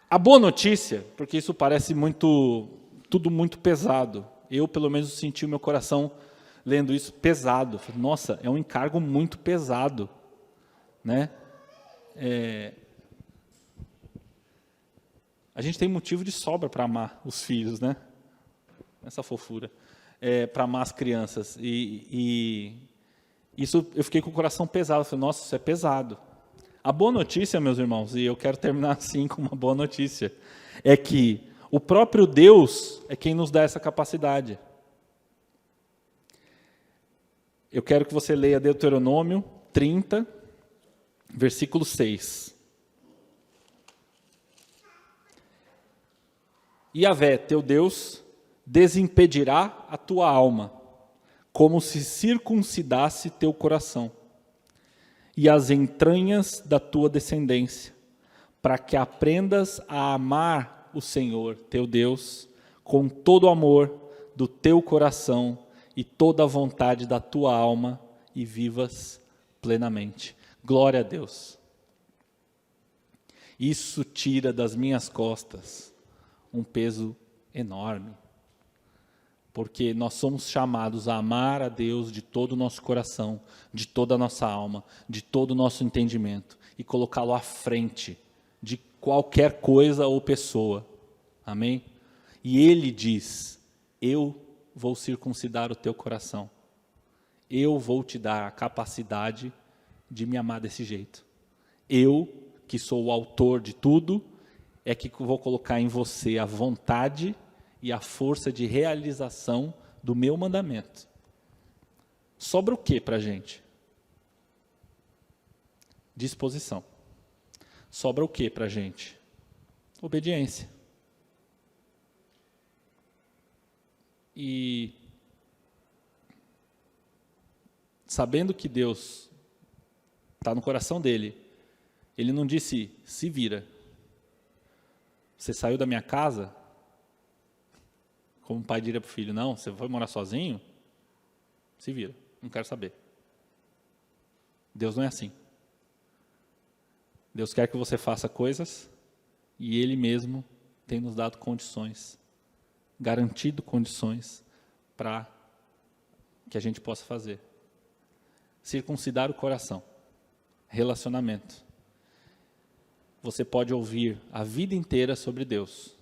A boa notícia, porque isso parece tudo muito pesado. Eu, pelo menos, senti o meu coração lendo isso pesado. Nossa, é um encargo muito pesado, né? A gente tem motivo de sobra para amar os filhos, né? Essa fofura. Para amar as crianças. E isso eu fiquei com o coração pesado. Eu falei, nossa, isso é pesado. A boa notícia, meus irmãos, e eu quero terminar assim com uma boa notícia, é que o próprio Deus é quem nos dá essa capacidade. Eu quero que você leia Deuteronômio 30, versículo 6. Yahvé, teu Deus, desimpedirá a tua alma, como se circuncidasse teu coração, e as entranhas da tua descendência, para que aprendas a amar o Senhor, teu Deus, com todo o amor do teu coração e toda a vontade da tua alma, e vivas plenamente. Glória a Deus. Isso tira das minhas costas um peso enorme, porque nós somos chamados a amar a Deus de todo o nosso coração, de toda a nossa alma, de todo o nosso entendimento, e colocá-lo à frente de qualquer coisa ou pessoa. Amém? E Ele diz, eu vou circuncidar o teu coração, eu vou te dar a capacidade de me amar desse jeito. Eu, que sou o autor de tudo, é que vou colocar em você a vontade e a força de realização do meu mandamento. Sobra o que para a gente? Disposição. Sobra o que para a gente? Obediência. E sabendo que Deus está no coração dele, ele não disse, se vira. Você saiu da minha casa? Como o pai diria para o filho, não, você foi morar sozinho? Se vira, não quero saber. Deus não é assim. Deus quer que você faça coisas e Ele mesmo tem nos dado condições, garantido condições para que a gente possa fazer. Circuncidar o coração, relacionamento. Você pode ouvir a vida inteira sobre Deus.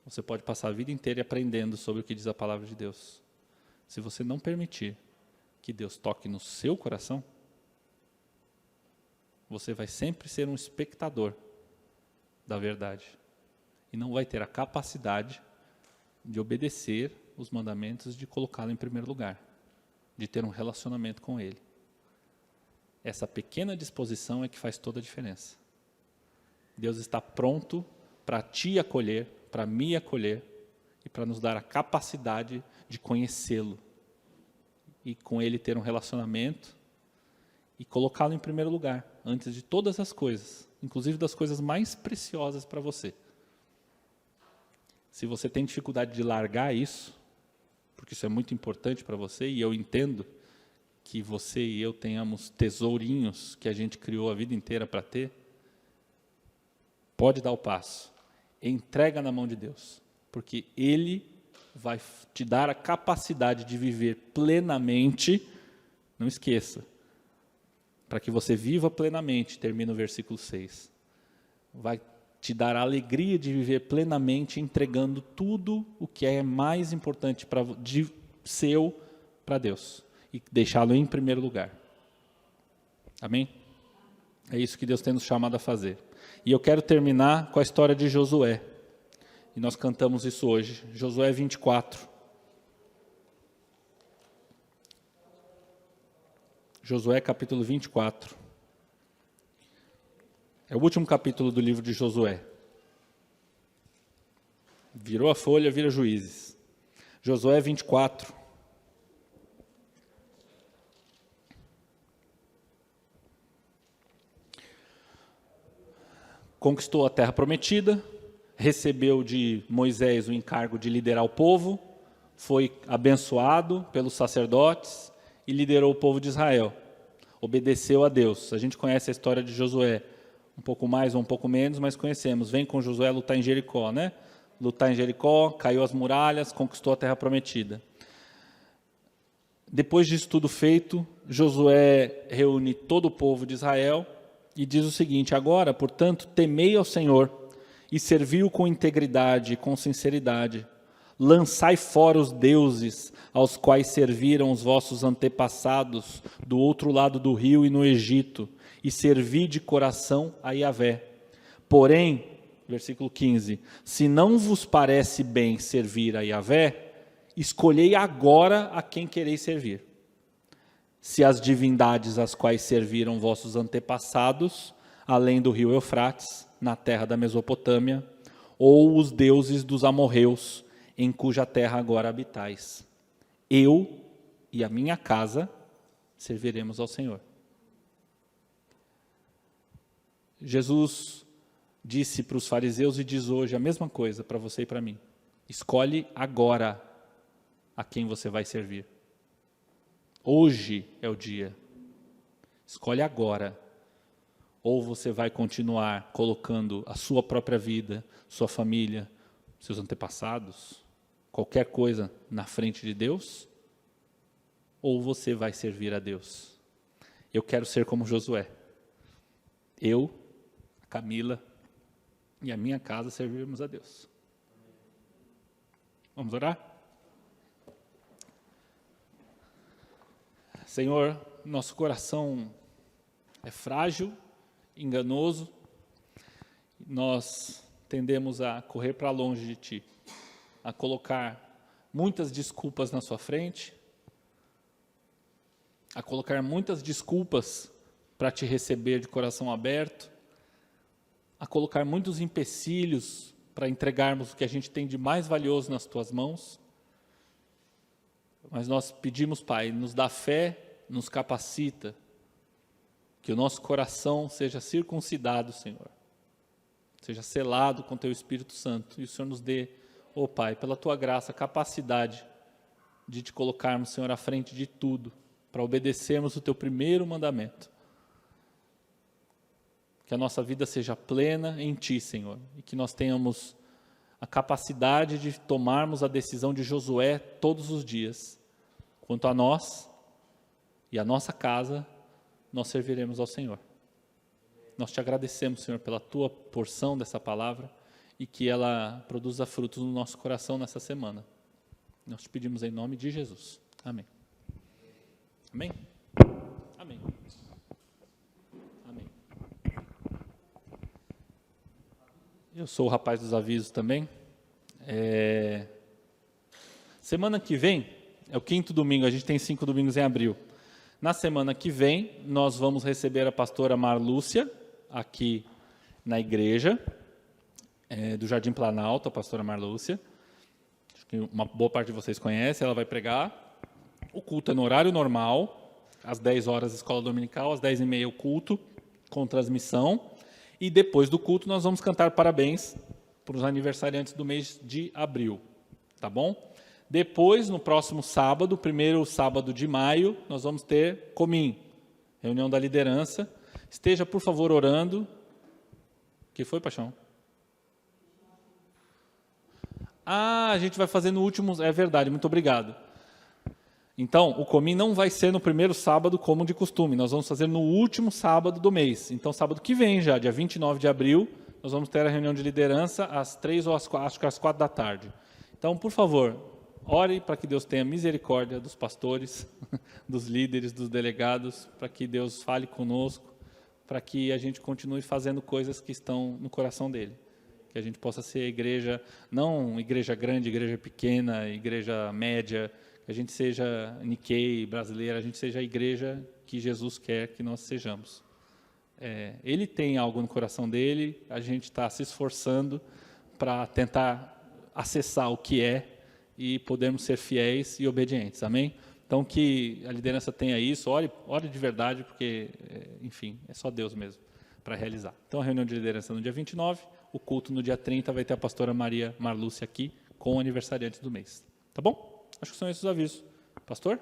Você pode passar a vida inteira aprendendo sobre o que diz a palavra de Deus. Se você não permitir que Deus toque no seu coração, você vai sempre ser um espectador da verdade. E não vai ter a capacidade de obedecer os mandamentos, de colocá-lo em primeiro lugar, de ter um relacionamento com Ele. Essa pequena disposição é que faz toda a diferença. Deus está pronto para te acolher, para me acolher e para nos dar a capacidade de conhecê-lo e com Ele ter um relacionamento e colocá-lo em primeiro lugar, antes de todas as coisas, inclusive das coisas mais preciosas para você. Se você tem dificuldade de largar isso, porque isso é muito importante para você, e eu entendo que você e eu tenhamos tesourinhos que a gente criou a vida inteira para ter, pode dar o passo. Entrega na mão de Deus, porque Ele vai te dar a capacidade de viver plenamente. Não esqueça, para que você viva plenamente, termina o versículo 6. Vai te dar a alegria de viver plenamente, entregando tudo o que é mais importante de seu para Deus e deixá-lo em primeiro lugar. Amém? É isso que Deus tem nos chamado a fazer. E eu quero terminar com a história de Josué. E nós cantamos isso hoje. Josué 24. Josué capítulo 24. É o último capítulo do livro de Josué. Virou a folha, vira Juízes. Josué 24. Conquistou a terra prometida, recebeu de Moisés o encargo de liderar o povo, foi abençoado pelos sacerdotes e liderou o povo de Israel. Obedeceu a Deus. A gente conhece a história de Josué, um pouco mais ou um pouco menos, mas conhecemos. Vem com Josué lutar em Jericó, né? Lutar em Jericó, caiu as muralhas, conquistou a terra prometida. Depois disso tudo feito, Josué reúne todo o povo de Israel e diz o seguinte: agora, portanto, temei ao Senhor e servi-o com integridade e com sinceridade. Lançai fora os deuses aos quais serviram os vossos antepassados do outro lado do rio e no Egito, e servi de coração a Yahvé. Porém, versículo 15, se não vos parece bem servir a Yahvé, escolhei agora a quem quereis servir. Se as divindades às quais serviram vossos antepassados, além do rio Eufrates, na terra da Mesopotâmia, ou os deuses dos amorreus, em cuja terra agora habitais. Eu e a minha casa serviremos ao Senhor. Jesus disse para os fariseus e diz hoje a mesma coisa para você e para mim. Escolhe agora a quem você vai servir. Hoje é o dia. Escolhe agora. Ou você vai continuar colocando a sua própria vida, sua família, seus antepassados, qualquer coisa na frente de Deus, ou você vai servir a Deus. Eu quero ser como Josué. Eu, a Camila e a minha casa serviremos a Deus. Vamos orar? Senhor, nosso coração é frágil, enganoso, nós tendemos a correr para longe de Ti, a colocar muitas desculpas na sua frente, a colocar muitas desculpas para Te receber de coração aberto, a colocar muitos empecilhos para entregarmos o que a gente tem de mais valioso nas Tuas mãos. Mas nós pedimos, Pai, nos dá fé, nos capacita, que o nosso coração seja circuncidado, Senhor, seja selado com Teu Espírito Santo, e o Senhor nos dê, ó Pai, pela Tua graça, capacidade de Te colocarmos, Senhor, à frente de tudo, para obedecermos o Teu primeiro mandamento. Que a nossa vida seja plena em Ti, Senhor, e que nós tenhamos a capacidade de tomarmos a decisão de Josué todos os dias. Quanto a nós e a nossa casa, nós serviremos ao Senhor. Nós Te agradecemos, Senhor, pela Tua porção dessa palavra e que ela produza frutos no nosso coração nessa semana. Nós Te pedimos em nome de Jesus. Amém. Amém? Amém. Amém. Eu sou o rapaz dos avisos também. Semana que vem, é o 5º domingo, a gente tem 5 domingos em abril. Na semana que vem, nós vamos receber a pastora Marlúcia, aqui na igreja, do Jardim Planalto, a pastora Marlúcia. Acho que uma boa parte de vocês conhece, ela vai pregar. O culto é no horário normal, às 10 horas escola dominical, às 10h30 o culto, com transmissão. E depois do culto nós vamos cantar parabéns para os aniversariantes do mês de abril, tá bom? Depois, no próximo sábado, primeiro sábado de maio, nós vamos ter Comim, reunião da liderança. Esteja, por favor, orando. O que foi, Paixão? A gente vai fazer no último... É verdade, muito obrigado. Então, o Comim não vai ser no primeiro sábado, como de costume. Nós vamos fazer no último sábado do mês. Então, sábado que vem já, dia 29 de abril, nós vamos ter a reunião de liderança às 3 ou acho que às 4 da tarde. Então, por favor, ore para que Deus tenha misericórdia dos pastores, dos líderes, dos delegados, para que Deus fale conosco, para que a gente continue fazendo coisas que estão no coração dele. Que a gente possa ser igreja, não igreja grande, igreja pequena, igreja média, que a gente seja Nikkei brasileira, a gente seja a igreja que Jesus quer que nós sejamos. Ele tem algo no coração dele, a gente está se esforçando para tentar acessar o que é e podermos ser fiéis e obedientes, amém? Então, que a liderança tenha isso, ore de verdade, porque, enfim, é só Deus mesmo para realizar. Então, a reunião de liderança no dia 29, o culto no dia 30, vai ter a pastora Maria Marlúcia aqui, com o aniversariante do mês. Tá bom? Acho que são esses os avisos. Pastor?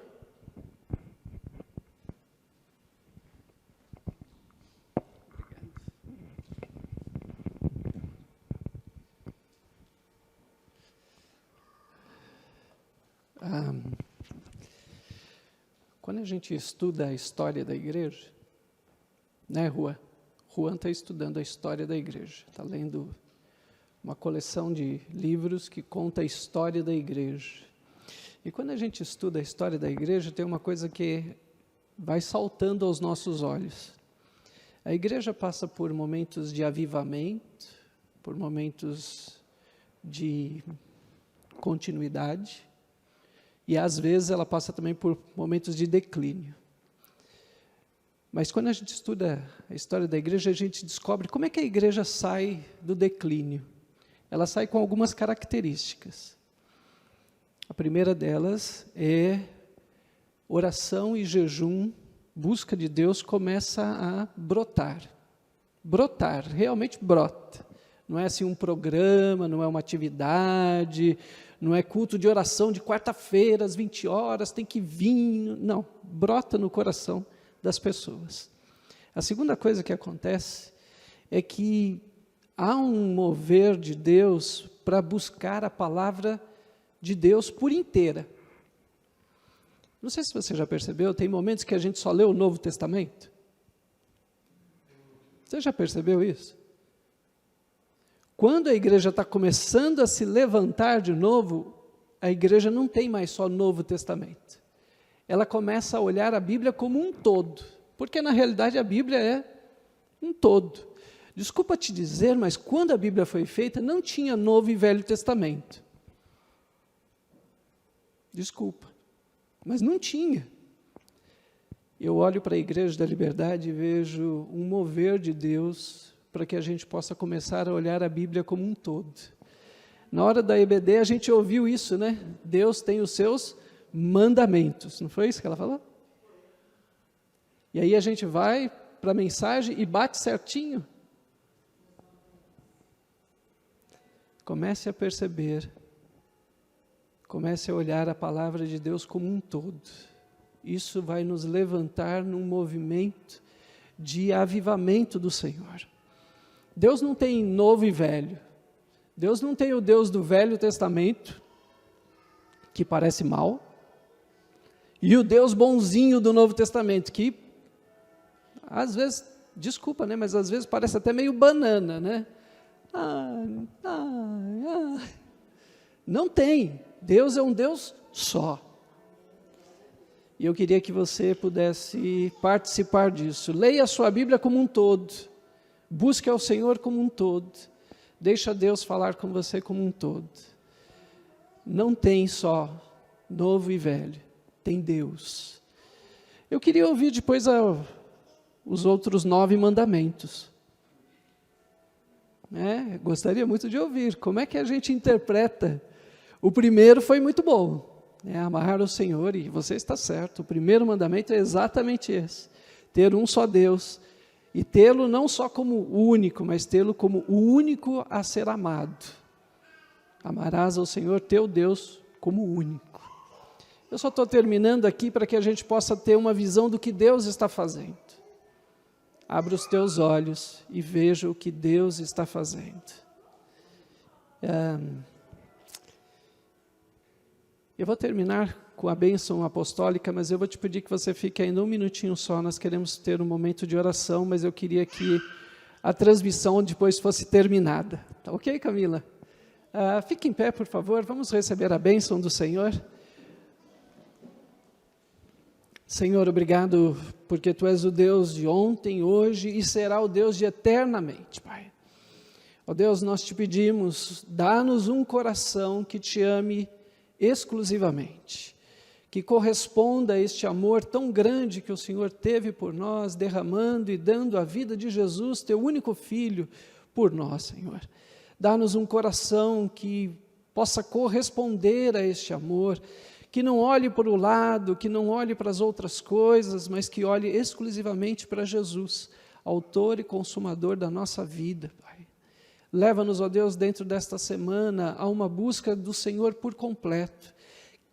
Quando a gente estuda a história da igreja, né, Juan? Juan está estudando a história da igreja, está lendo uma coleção de livros que conta a história da igreja. E quando a gente estuda a história da igreja, tem uma coisa que vai saltando aos nossos olhos. A igreja passa por momentos de avivamento, por momentos de continuidade, e às vezes ela passa também por momentos de declínio. Mas quando a gente estuda a história da igreja, a gente descobre como é que a igreja sai do declínio. Ela sai com algumas características. A primeira delas é oração e jejum, busca de Deus começa a brotar. Brotar, realmente brota. Não é assim um programa, não é uma atividade, não é culto de oração de quarta-feira, às 20 horas, tem que vir. Não, brota no coração das pessoas. A segunda coisa que acontece é que há um mover de Deus para buscar a palavra de Deus por inteira. Não sei se você já percebeu, tem momentos que a gente só lê o Novo Testamento. Você já percebeu isso? Quando a igreja está começando a se levantar de novo, a igreja não tem mais só Novo Testamento. Ela começa a olhar a Bíblia como um todo, porque na realidade a Bíblia é um todo. Desculpa te dizer, mas quando a Bíblia foi feita, não tinha Novo e Velho Testamento. Desculpa, mas não tinha. Eu olho para a Igreja da Liberdade e vejo um mover de Deus para que a gente possa começar a olhar a Bíblia como um todo. Na hora da EBD a gente ouviu isso, né? Deus tem os seus mandamentos, não foi isso que ela falou? E aí a gente vai para a mensagem e bate certinho. Comece a perceber, comece a olhar a palavra de Deus como um todo. Isso vai nos levantar num movimento de avivamento do Senhor. Deus não tem novo e velho. Deus não tem o Deus do Velho Testamento, que parece mal, e o Deus bonzinho do Novo Testamento, que às vezes, desculpa, né, mas às vezes parece até meio banana, né? Não tem. Deus é um Deus só. E eu queria que você pudesse participar disso. Leia a sua Bíblia como um todo. Busque ao Senhor como um todo. Deixa Deus falar com você como um todo. Não tem só novo e velho. Tem Deus. Eu queria ouvir depois os outros 9 mandamentos. Gostaria muito de ouvir. Como é que a gente interpreta? O primeiro foi muito bom. Amar o Senhor, e você está certo. O primeiro mandamento é exatamente esse. Ter um só Deus. E tê-lo não só como único, mas tê-lo como o único a ser amado. Amarás ao Senhor teu Deus como único. Eu só estou terminando aqui para que a gente possa ter uma visão do que Deus está fazendo. Abra os teus olhos e veja o que Deus está fazendo. Eu vou terminar com a bênção apostólica, mas eu vou te pedir que você fique ainda um minutinho só. Nós queremos ter um momento de oração, mas eu queria que a transmissão depois fosse terminada. Tá ok, Camila? Fique em pé, por favor. Vamos receber a bênção do Senhor. Senhor, obrigado porque Tu és o Deus de ontem, hoje e será o Deus de eternamente, Pai. Ó Deus, nós Te pedimos, dá-nos um coração que Te ame exclusivamente, que corresponda a este amor tão grande que o Senhor teve por nós, derramando e dando a vida de Jesus, Teu único Filho, por nós, Senhor. Dá-nos um coração que possa corresponder a este amor, que não olhe para o lado, que não olhe para as outras coisas, mas que olhe exclusivamente para Jesus, autor e consumador da nossa vida, Pai. Leva-nos, ó Deus, dentro desta semana, a uma busca do Senhor por completo.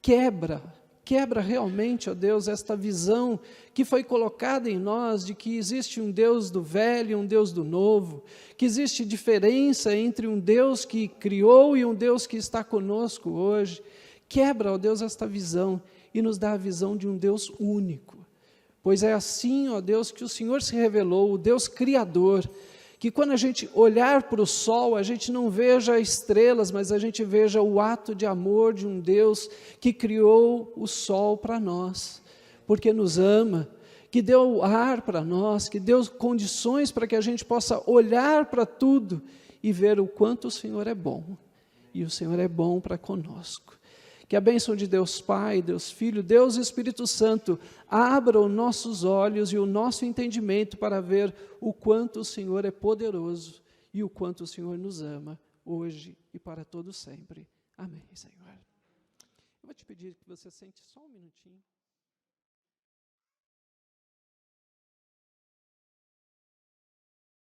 Quebra realmente, ó Deus, esta visão que foi colocada em nós de que existe um Deus do velho e um Deus do novo, que existe diferença entre um Deus que criou e um Deus que está conosco hoje. Quebra, ó Deus, esta visão e nos dá a visão de um Deus único. Pois é assim, ó Deus, que o Senhor se revelou, o Deus Criador, que quando a gente olhar para o sol, a gente não veja estrelas, mas a gente veja o ato de amor de um Deus que criou o sol para nós, porque nos ama, que deu ar para nós, que deu condições para que a gente possa olhar para tudo e ver o quanto o Senhor é bom, e o Senhor é bom para conosco. Que a bênção de Deus Pai, Deus Filho, Deus Espírito Santo abra os nossos olhos e o nosso entendimento para ver o quanto o Senhor é poderoso e o quanto o Senhor nos ama, hoje e para todo sempre. Amém, Senhor. Eu vou te pedir que você sente só um minutinho.